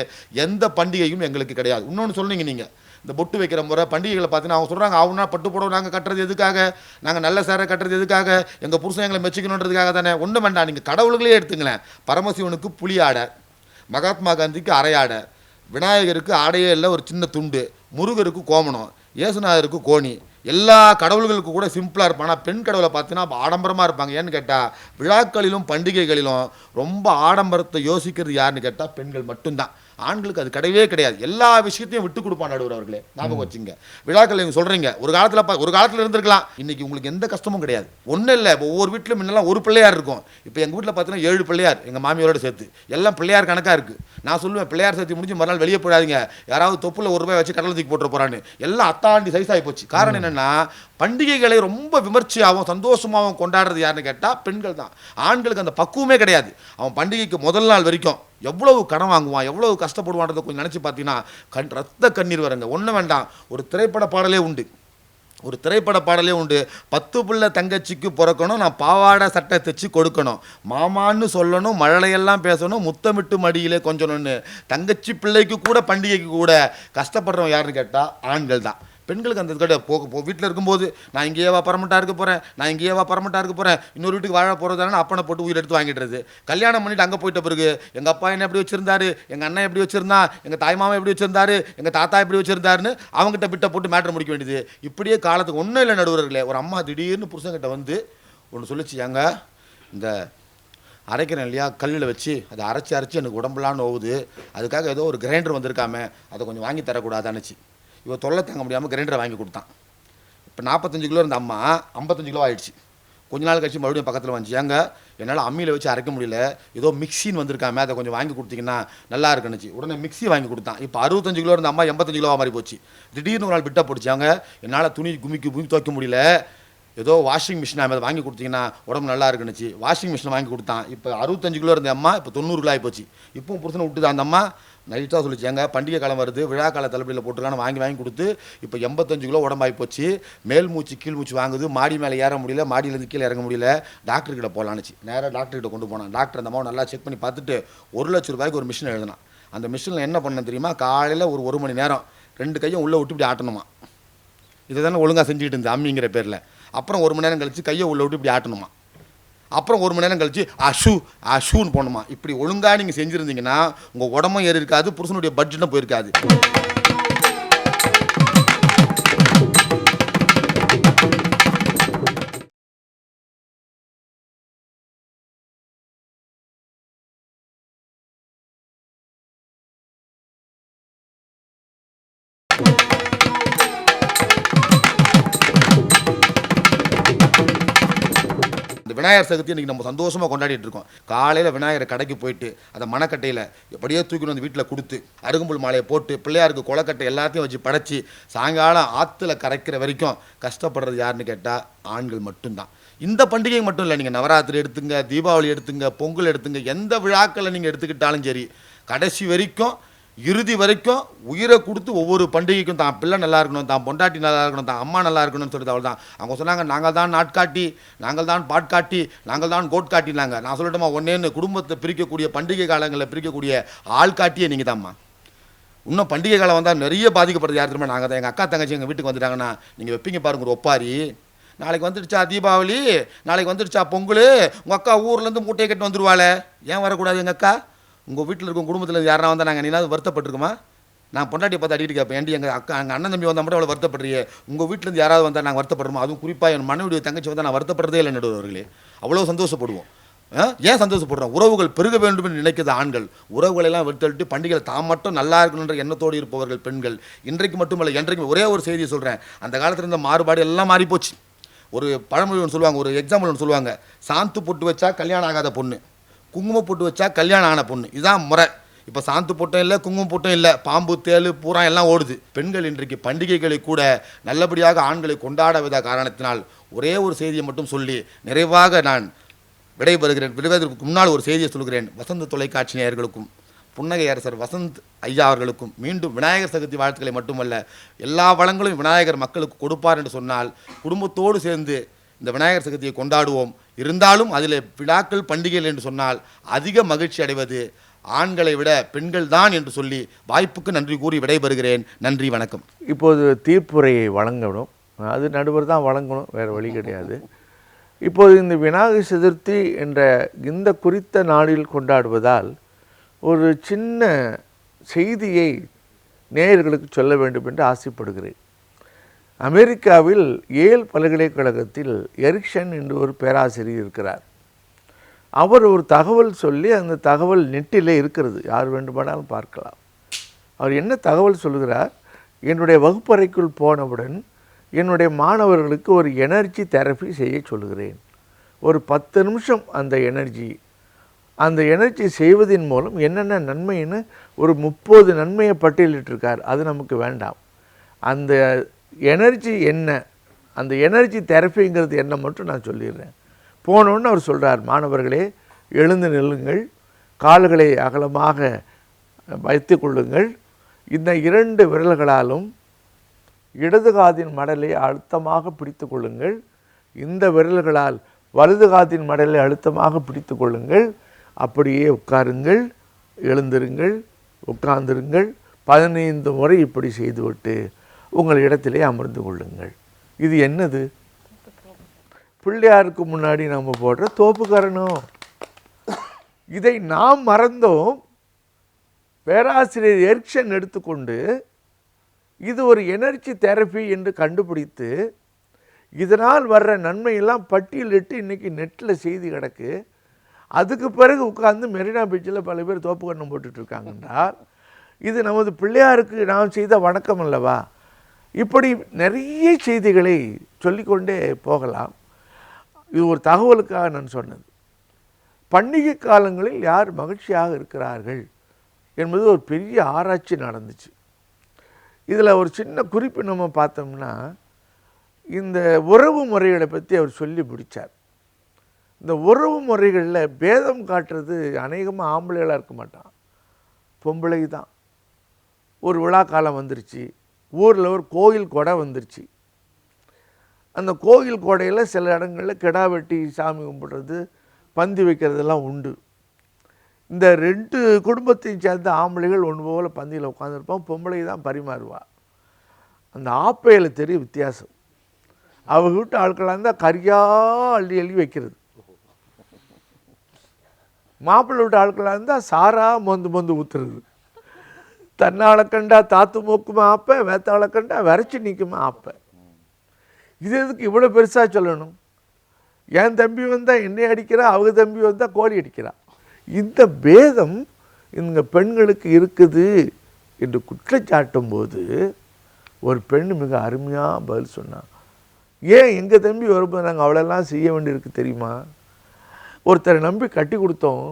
எந்த பண்டிகையும் எங்களுக்கு கிடையாது. இன்னொன்று சொன்னீங்க நீங்கள், இந்த பொட்டு வைக்கிற முறை பண்டிகைகளை பார்த்தீங்கன்னா அவங்க சொல்கிறாங்க, அவனா பட்டு புடவை நாங்கள் கட்டுறது எதுக்காக, நாங்கள் நல்ல சேரை கட்டுறது எதுக்காக, எங்கள் புருஷன் எங்களை மெச்சிக்கணுன்றதுக்காக தானே. ஒன்றும் வேண்டாம், நீங்கள் கடவுள்களே எடுத்துங்களேன். பரமசிவனுக்கு புலி ஆடை, மகாத்மா காந்திக்கு அரையாடை, விநாயகருக்கு ஆடையே இல்லை ஒரு சின்ன துண்டு, முருகருக்கு கோமணம், இயேசுநாதருக்கு கோணி, எல்லா கடவுள்களுக்கும் கூட சிம்பிளாக இருப்பாங்க. ஆனால் பெண் கடவுளை பார்த்தீங்கன்னா ஆடம்பரமாக இருப்பாங்க. ஏன்னு கேட்டால் விழாக்களிலும் பண்டிகைகளிலும் ரொம்ப ஆடம்பரத்தை யோசிக்கிறது யாருன்னு கேட்டால் பெண்கள் மட்டும்தான். ஆண்களுக்கு அது கிடையவே கிடையாது. எல்லா விஷயத்தையும் விட்டு கொடுப்பான் நடுவர் அவர்களே. ஞாபகம் வச்சுங்க. விழாக்கள் நீங்கள் சொல்கிறீங்க, ஒரு காலத்தில் இருந்திருக்கலாம், இன்றைக்கி உங்களுக்கு எந்த கஷ்டமும் கிடையாது. ஒன்றும் இல்லை, இப்போ ஒவ்வொரு வீட்டிலும் முன்னெல்லாம் ஒரு பிள்ளையார் இருக்கும். இப்போ எங்கள் வீட்டில் பார்த்தீங்கன்னா 7 பிள்ளையார், எங்கள் மாமியாரோட சேர்த்து எல்லாம் பிள்ளையார் கணக்காக இருக்குது. நான் சொல்லுவேன், பிள்ளையார் சேர்த்து முடிஞ்சு மறுநாள் வெளியே போடாதீங்க, யாராவது தொப்புல 1 ரூபாய் வச்சு கடலை தூக்கி போட்டு போகிறான்னு. எல்லாம் அத்தாண்டி சைஸ் ஆகி போச்சு. காரணம் என்னென்னா, பண்டிகைகளை ரொம்ப விமர்சையாகவும் சந்தோஷமாகவும் கொண்டாடுறது யாருன்னு கேட்டால் பெண்கள் தான். ஆண்களுக்கு அந்த பக்குவமே கிடையாது. அவன் பண்டிகைக்கு முதல் நாள் வரைக்கும் எவ்வளவு கடன் வாங்குவான், எவ்வளவு கஷ்டப்படுவான்றதை கொஞ்சம் நினச்சி பார்த்தீங்கன்னா ரத்த கண்ணீர் வருங்க. ஒன்றும் வேண்டாம், ஒரு திரைப்பட பாடலே உண்டு. 10 பிள்ளை தங்கச்சிக்கு பிறக்கணும், நான் பாவாடை சட்டை தைச்சி கொடுக்கணும், மாமான்னு சொல்லணும், மழலையெல்லாம் பேசணும், முத்தமிட்டு மடியிலே கொஞ்சணும்னு. தங்கச்சி பிள்ளைக்கு கூட பண்டிகைக்கு கூட கஷ்டப்படுறவன் யாருன்னு கேட்டால் ஆண்கள் தான். பெண்களுக்கு அந்த கடை வீட்டில் இருக்கும்போது நான் இங்கேயேவா பர்மனெண்ட்டாக இருக்க போகிறேன், நான் இங்கேயேவா பர்மனெண்ட்டாக இருக்க போகிறேன், இன்னொரு வீட்டுக்கு வாழ போகிறதான அப்பனை போட்டு உயிர் எடுத்து வாங்கிடுறது. கல்யாணம் பண்ணிட்டு அங்கே போயிட்ட பிறகு எங்கள் அப்பா என்ன எப்படி வச்சிருந்தாரு, எங்கள் அண்ணன் எப்படி வச்சிருந்தான், எங்கள் தாய்மாமா எப்படி வச்சிருந்தாரு, எங்கள் தாத்தா எப்படி வச்சிருந்தாருன்னு அவங்ககிட்ட பிட்ட போட்டு மேட்ரு முடிக்க வேண்டியது. இப்படியே காலத்துக்கு ஒன்றும் இல்லை நடுவர்களே. ஒரு அம்மா திடீர்னு புருஷங்கிட்ட வந்து ஒன்று சொல்லிச்சு, ஏங்க இந்த அரைக்கிறேன் இல்லையா கல்லில் வச்சு அதை அரைச்சி எனக்கு உடம்புலான்னு ஓகுது, அதுக்காக ஏதோ ஒரு கிரைண்டர் வந்திருக்காம அதை கொஞ்சம் வாங்கி தரக்கூடாதானுச்சு. இவன் தொல்லை தாங்க முடியாமல் கிரைண்டரை வாங்கி கொடுத்தான். இப்போ 45 கிலோ இருந்த அம்மா 55 கிலோ ஆகிடுச்சு. கொஞ்ச நாள் கழிச்சு மறுபடியும் பக்கத்தில் வந்துச்சு, ஏங்க என்னால் அம்மியில் வச்சு அரைக்க முடியல, ஏதோ மிக்சின்னு வந்திருக்காம அதை கொஞ்சம் வாங்கி கொடுத்தீங்கன்னா நல்லா இருக்குன்னுச்சு. உடனே மிக்சி வாங்கி கொடுத்தான். இப்போ 65 கிலோ இருந்த அம்மா 85 கிலோவாக மாறி போச்சு. திடீர்னு ஒரு நாள் பிட்டா போட்டுச்சாங்க, என்னால் துணி குமிக்கு துவைக்க முடியல, ஏதோ வாஷிங் மிஷின் அதை வாங்கி கொடுத்தீங்கன்னா உடம்பு நல்லா இருக்குன்னுச்சு. வாஷிங் மிஷினை வாங்கி கொடுத்தான். இப்போ 65 கிலோ இருந்த அம்மா இப்போ 90 கிலோ ஆகி போச்சு. இப்பவும் புருஷனை விட்டுது அந்த அம்மா. நைட்டாக சொல்லிச்சு, எங்க பண்டிகை காலம் வருது, விழா கால தள்ளுபடியில் போட்டுருக்கான்னு வாங்கி கொடுத்து இப்போ 85 கிலோ உடம்பாகி போச்சு. மேல் மூச்சு கீழ் மூச்சு வாங்குது, மாடி மேலே ஏற முடியல, மாடியிலேருந்து கீழே இறங்க முடியல, டாக்டர்கிட்ட போகலான்னுச்சு. நேராக டாக்டர்கிட்ட கொண்டு போனான். டாக்டர் அந்த அம்மாவை நல்லா செக் பண்ணி பார்த்துட்டு 1 லட்ச ரூபாய்க்கு ஒரு மிஷின் எழுதினான். அந்த மிஷினில் என்ன பண்ண தெரியுமா, காலையில் ஒரு மணி நேரம் 2 கையும் உள்ளே விட்டு இப்படி ஆட்டணுமா. இதை தானே ஒழுங்காக செஞ்சுக்கிட்டு இருந்தேன் அம்மிங்கிற பேரில். அப்புறம் 1 மணி நேரம் கழிச்சு கையை உள்ளே விட்டு இப்படி ஆட்டணுமா. அப்புறம் 1 மணி நேரம் கழிச்சு அஷூன்னு போகணுமா. இப்படி ஒழுங்காக நீங்கள் செஞ்சுருந்தீங்கன்னா உங்கள் உடம்பும் ஏறி இருக்காது, புருஷனுடைய பட்ஜெட்டும் போயிருக்காது. விநாயகர் சதுர்த்தி இன்றைக்கி நம்ம சந்தோஷமாக கொண்டாடிட்டு இருக்கோம். காலையில் விநாயகரை கடைக்கு போயிட்டு அதை மணக்கட்டையில் எப்படியே தூக்கிட்டு வந்து வீட்டில் கொடுத்து அருகம்புல் மாலையை போட்டு பிள்ளையாருக்கு கொலக்கட்டை எல்லாத்தையும் வச்சு படைச்சி சாயங்காலம் ஆற்றுல கரைக்கிற வரைக்கும் கஷ்டப்படுறது யாருன்னு கேட்டால் ஆண்கள் மட்டும்தான். இந்த பண்டிகை மட்டும் இல்லை, நீங்கள் நவராத்திரி எடுத்துங்க, தீபாவளி எடுத்துங்க, பொங்கல் எடுத்துங்க, எந்த விழாக்களை நீங்கள் எடுத்துக்கிட்டாலும் சரி, கடைசி வரைக்கும் இறுதி வரைக்கும் உயிரை கொடுத்து ஒவ்வொரு பண்டிகைக்கும் தான் பிள்ளை நல்லா இருக்கணும், தான் பொண்டாட்டி நல்லா இருக்கணும், தான் அம்மா நல்லா இருக்கணும்னு சொல்லிட்டு அவள் தான். அவங்க சொன்னாங்க, நாங்கள் தான் நாட்காட்டி, நாங்கள் தான் பாட்காட்டி, நாங்கள் தான் கோட்காட்டினாங்க. நான் சொல்லட்டுமா, ஒன்னேன்னு குடும்பத்தை பிரிக்கக்கூடிய பண்டிகை காலங்களில் பிரிக்கக்கூடிய ஆள் காட்டியே நீங்கள் தான்மா. இன்னும் பண்டிகை காலம் வந்தால் நிறைய பாதிக்கப்படுறது யார் தெரியுமா, நாங்கள் தான். எங்கள் அக்கா தங்கச்சி எங்கள் வீட்டுக்கு வந்துட்டாங்கன்னா நீங்கள் வைப்பீங்க பாருங்க ஒரு ஒப்பாரி, நாளைக்கு வந்துடுச்சா தீபாவளி, நாளைக்கு வந்துடுச்சா பொங்கல், உங்கள் அக்கா ஊர்லேருந்து மூட்டையை கட்டி வந்துடுவாளே, ஏன் வரக்கூடாது எங்கள் அக்கா? உங்கள் வீட்டில் இருக்கும் குடும்பத்தில் யாரா வந்தால் நாங்கள் நீனாவது வருத்தப்பட்டிருக்குமா? நான் பொண்டாட்டியை பார்த்து அடிக்கிட்டு கேட்பேன், ஏன்டி எங்கள் அக்கா எங்கள் அண்ணன் தம்பி வந்தால் மட்டும் அவ்வளோ வருத்தப்படுறியே, உங்கள் வீட்டிலேருந்து யாராவது வந்தால் நாங்கள் வருத்தப்படுறோமா? அதுவும் குறிப்பாக என் மனைவியுடைய தங்கச்சி வந்தால் நான் வருத்தப்படுறதே இல்லை நடுவர்களே. அவ்வளோ சந்தோஷப்படுவோம். ஏன் சந்தோஷப்படுறோம்? உறவுகள் பெருக வேண்டும் என்று நினைக்கிறது ஆண்கள். உறவுகளெல்லாம் விட்டுவிட்டு பண்டிகையில் தான் மட்டும் நல்லா இருக்கணுன்ற எண்ணத்தோடு இருப்பவர்கள் பெண்கள். இன்றைக்கு மட்டுமல்ல, என்றைக்கும். ஒரே ஒரு செய்தியை சொல்கிறேன், அந்த காலத்தில் இருந்த மாறுபாடு எல்லாம் மாறிப்போச்சு. ஒரு பழமொழி ஒன்று சொல்லுவாங்க, ஒரு எக்ஸாம்பிள் ஒன்று சொல்லுவாங்க, சாந்து பொட்டு வச்சா கல்யாணம் ஆகாத பொண்ணு, குங்குமம் போட்டு வச்சா கல்யாணம் ஆன பொண்ணு. இதுதான் முறை. இப்போ சாந்து போட்டும் இல்லை, குங்குமம் போட்டும் இல்லை, பாம்பு தேள் பூரா எல்லாம் ஓடுது. பெண்கள் இன்றைக்கு பண்டிகைகளை கூட நல்லபடியாக ஆண்களை கொண்டாடாத காரணத்தினால் ஒரே ஒரு செய்தியை மட்டும் சொல்லி நிறைவாக நான் விடைபெறுகிறேன். விடைபெறுவதற்கு முன்னால் ஒரு செய்தியை சொல்கிறேன். வசந்த தொலைக்காட்சி நேயர்களுக்கும் புன்னகை அரசர் வசந்த் ஐயா அவர்களுக்கும் மீண்டும் விநாயகர் சதுர்த்தி வாழ்த்துக்களை மட்டுமல்ல, எல்லா வளங்களும் விநாயகர் மக்களுக்கு கொடுப்பார் என்று சொன்னால் குடும்பத்தோடு சேர்ந்து இந்த விநாயகர் சதுர்த்தியை கொண்டாடுவோம். இருந்தாலும் அதில் விழாக்கள் பண்டிகைகள் என்று சொன்னால் அதிக மகிழ்ச்சி அடைவது ஆண்களை விட பெண்கள் தான் என்று சொல்லி வாய்ப்புக்கு நன்றி கூறி விடைபெறுகிறேன். நன்றி, வணக்கம். இப்போது தீர்ப்புரையை வழங்கணும், அது நடுவர் தான் வழங்கணும், வேறு வழி கிடையாது. இப்போது இந்த விநாயகர் சதுர்த்தி என்ற இந்த குறித்த நாளில் கொண்டாடுவதால் ஒரு சின்ன செய்தியை நேயர்களுக்கு சொல்ல வேண்டும் என்று ஆசைப்படுகிறேன். அமெரிக்காவில் ஏல் பல்கலைக்கழகத்தில் எரிக்சன் என்று ஒரு பேராசிரியர் இருக்கிறார். அவர் ஒரு தகவல் சொல்லி, அந்த தகவல் நெட்டிலே இருக்கிறது, யார் வேண்டுமானாலும் பார்க்கலாம். அவர் என்ன தகவல் சொல்கிறார், என்னுடைய வகுப்பறைக்குள் போனவுடன் என்னுடைய மாணவர்களுக்கு ஒரு எனர்ஜி தெரப்பி செய்ய சொல்கிறேன். ஒரு 10 நிமிஷம் அந்த எனர்ஜி செய்வதன் மூலம் என்னென்ன நன்மைன்னு ஒரு 30 நன்மையை பட்டியலிட்டிருக்கார். அது நமக்கு வேண்டாம். அந்த எனர்ஜி என்ன, அந்த எனர்ஜி தெரப்பிங்கிறது என்ன மட்டும் நான் சொல்லிடுறேன். போனோன்னு அவர் சொல்கிறார், மாணவர்களே எழுந்து நில்லுங்கள், கால்களை அகலமாக வைத்து கொள்ளுங்கள், இந்த 2 விரல்களாலும் இடது காதின் மடலை அழுத்தமாக பிடித்து கொள்ளுங்கள், இந்த விரல்களால் வலது காதின் மடலை அழுத்தமாக பிடித்து கொள்ளுங்கள், அப்படியே உட்காருங்கள், எழுந்திருங்கள், உட்கார்ந்திருங்கள், 15 முறை இப்படி செய்துவிட்டு உங்கள் இடத்திலே அமர்ந்து கொள்ளுங்கள். இது என்னது? பிள்ளையாருக்கு முன்னாடி நம்ம போடுற தோப்புக்கரணம். இதை நாம் மறந்தோம். பேராசிரியர் எரிக்சன் எடுத்துக்கொண்டு இது ஒரு எனர்ஜி தெரப்பி என்று கண்டுபிடித்து இதனால் வர்ற நன்மையெல்லாம் பட்டியலிட்டு இன்றைக்கி நெட்டில் செய்தி கிடக்கு. அதுக்கு பிறகு உட்கார்ந்து மெரினா பீச்சில் பல பேர் தோப்புக்கரணம் போட்டுட்ருக்காங்கன்றால் இது நமது பிள்ளையாருக்கு நாம் செய்த வணக்கம் அல்லவா? இப்படி நிறைய செய்திகளை சொல்லிக்கொண்டே போகலாம். இது ஒரு தகவலுக்காக நான் சொன்னது. பண்டிகை காலங்களில் யார் மகிழ்ச்சியாக இருக்கிறார்கள் என்பது ஒரு பெரிய ஆராய்ச்சி நடந்துச்சு. இதில் ஒரு சின்ன குறிப்பு நம்ம பார்த்தோம்னா, இந்த உறவு முறைகளை பற்றி அவர் சொல்லி முடித்தார். இந்த உறவு முறைகளில் பேதம் காட்டுறது அநேகமாக ஆம்பளைகளாக இருக்க மாட்டான், பொம்பளை தான். ஒரு விழா காலம் வந்துருச்சு, ஊரில் ஒரு கோயில் கொடை வந்துருச்சு. அந்த கோயில் கொடையில் சில இடங்களில் கிடா வெட்டி சாமி கும்பிடுறது, பந்தி வைக்கிறதெல்லாம் உண்டு. இந்த 2 குடும்பத்தையும் சேர்ந்த ஆம்பளைகள் ஒன்று போல் பந்தியில் உட்காந்துருப்பான், பொம்பளை தான் பரிமாறுவா. அந்த ஆப்பையில் தெரியும் வித்தியாசம். அவங்க வீட்டு ஆட்களாக இருந்தால் கறியாக அள்ளி அள்ளி வைக்கிறது, மாப்பிள்ளை வீட்டு ஆட்களாக இருந்தால் சாரா மொந்து ஊற்றுறது. தன்னால கண்டா தாத்து மூக்குமா ஆப்ப, வேத்தாளை கண்டா விரைச்சி நிற்குமா ஆப்ப. இது எதுக்கு இவ்வளோ பெருசாக சொல்லணும்? என் தம்பி வந்தால் என்னை அடிக்கிறா, அவங்க தம்பி வந்தால் கோழி அடிக்கிறா. இந்த பேதம் இந்த பெண்களுக்கு இருக்குது என்று குற்றச்சாட்டும் போது ஒரு பெண் மிக அருமையாக பதில் சொன்னான். ஏன் எங்கள் தம்பி வரும்போது நாங்கள் அவ்வளோலாம் செய்ய வேண்டியிருக்கு தெரியுமா? ஒருத்தரை நம்பி கட்டி கொடுத்தோம்,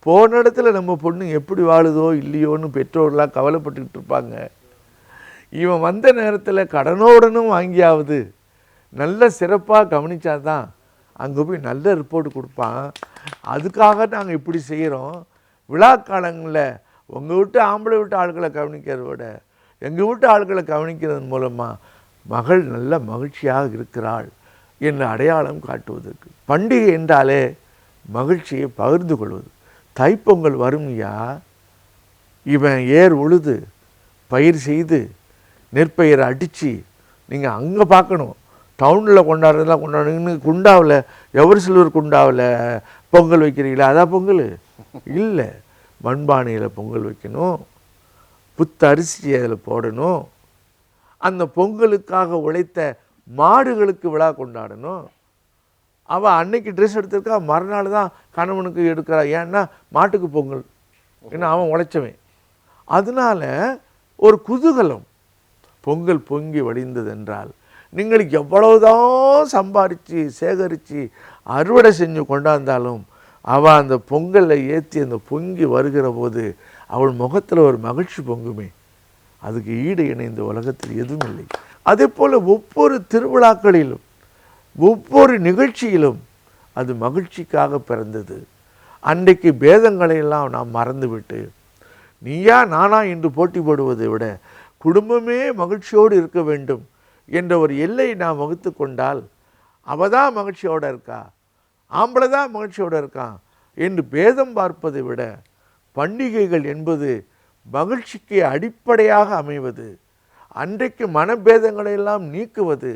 போன இடத்துல நம்ம பொண்ணு எப்படி வாழுதோ இல்லையோன்னு பெற்றோர்லாம் கவலைப்பட்டுக்கிட்டு இருப்பாங்க. இவன் வந்த நேரத்தில் கடனோடனும் வாங்கியாவது நல்ல சிறப்பாக கவனித்தாதான் அங்கே போய் நல்ல ரிப்போர்ட் கொடுப்பான். அதுக்காக நாங்கள் இப்படி செய்கிறோம். விழா காலங்களில் உங்கள் வீட்டு ஆம்பளை வீட்டு ஆட்களை கவனிக்கிறத விட எங்கள் வீட்டு ஆட்களை கவனிக்கிறதன் மூலமாக மகள் நல்ல மகிழ்ச்சியாக இருக்கிறாள் என்று அடையாளம் காட்டுவதற்கு. பண்டிகை என்றாலே மகிழ்ச்சியை பகிர்ந்து கொள்வது. தைப்பொங்கல் வரும்யா, இவன் ஏர் உழுது பயிர் செய்து நெற்பயிரை அடித்து நீங்கள் அங்கே பார்க்கணும். டவுனில் கொண்டாடுறதெல்லாம் கொண்டாடுங்க. குண்டாவில் எவர் சில்வர் குண்டாவில் பொங்கல் வைக்கிறீங்களா? அதான் பொங்கல் இல்லை. மண்பானையில் பொங்கல் வைக்கணும், புத்த அரிசி அதில் போடணும், அந்த பொங்கலுக்காக உழைத்த மாடுகளுக்கு விழா கொண்டாடணும். அவள் அன்னைக்கு ட்ரெஸ் எடுத்திருக்கா, மறுநாள் தான் கணவனுக்கு எடுக்கிறா. ஏன்னா மாட்டுக்கு பொங்கல், ஏன்னா அவன் உழைச்சவன். அதனால் ஒரு குதூகலம். பொங்கல் பொங்கி வழிந்தது என்றால் நீங்கள் எவ்வளவுதான் சம்பாரித்து சேகரித்து அறுவடை செஞ்சு கொண்டாந்தாலும் அவள் அந்த பொங்கலை ஏற்றி அந்த பொங்கி வருகிற போது அவள் முகத்தில் ஒரு மகிழ்ச்சி பொங்குமே, அதுக்கு ஈடு இணைந்த உலகத்தில் எதுவும் இல்லை. அதே போல் ஒவ்வொரு திருவிழாக்களிலும் ஒவ்வொரு நிகழ்ச்சியிலும் அது மகிழ்ச்சிக்காக பிறந்தது. அன்றைக்கு பேதங்களையெல்லாம் நாம் மறந்துவிட்டு நீயா நானா என்று போட்டி போடுவதை விட குடும்பமே மகிழ்ச்சியோடு இருக்க வேண்டும் என்ற ஒரு எல்லை நாம் வகுத்து கொண்டால் அவள் தான் மகிழ்ச்சியோடு இருக்கா, ஆம்பளை தான் மகிழ்ச்சியோடு இருக்கான் என்று பேதம் பார்ப்பதை விட பண்டிகைகள் என்பது மகிழ்ச்சிக்கு அடிப்படையாக அமைவது, அன்றைக்கு மனபேதங்களையெல்லாம் நீக்குவது,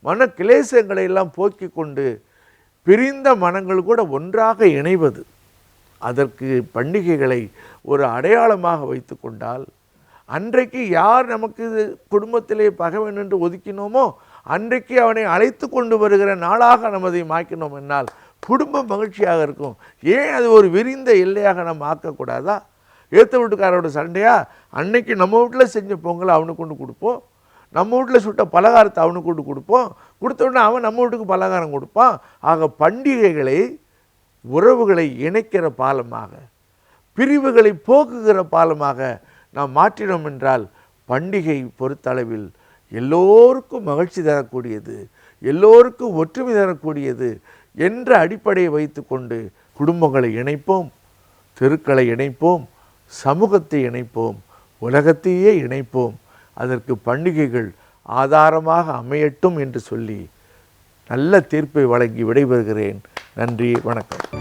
மன கிளேசங்களை எல்லாம் போக்கி கொண்டு பிரிந்த மனங்கள் கூட ஒன்றாக இணைவது. அதற்கு பண்டிகைகளை ஒரு அடையாளமாக வைத்து கொண்டால் அன்றைக்கு யார் நமக்கு குடும்பத்திலே பகைவன் என்று ஒதுக்கினோமோ அன்றைக்கு அவனை அழைத்து கொண்டு வருகிற நாளாக நம்ம அதை மாற்றினோம் என்னால் குடும்பம் மகிழ்ச்சியாக இருக்கும். ஏன் அது ஒரு விரிந்த எல்லையாக நம்ம ஆக்கக்கூடாதா? ஏற்ற வீட்டுக்காரோட சண்டையா? அன்னைக்கு நம்ம வீட்டில் செஞ்ச பொங்கலை அவனுக்கு கொண்டு கொடுப்போம், நம்ம வீட்டில் சுட்ட பலகாரத்தை அவனுக்கு கொண்டு கொடுப்போம், கொடுத்த உடனே அவன் நம்ம வீட்டுக்கு பலகாரம் கொடுப்பான். ஆக பண்டிகைகளை உறவுகளை இணைக்கிற பாலமாக, பிரிவுகளை போக்குகிற பாலமாக நாம் மாற்றினோம் என்றால் பண்டிகை பொறுத்தளவில் எல்லோருக்கும் மகிழ்ச்சி தரக்கூடியது, எல்லோருக்கும் ஒற்றுமை தரக்கூடியது என்ற அடிப்படையை வைத்து கொண்டு குடும்பங்களை இணைப்போம், தெருக்களை இணைப்போம், சமூகத்தை இணைப்போம், உலகத்தையே இணைப்போம். அதற்கு பண்டிகைகள் ஆதாரமாக அமையட்டும் என்று சொல்லி நல்ல தீர்ப்பை வழங்கி விடைபெறுகிறேன். நன்றி, வணக்கம்.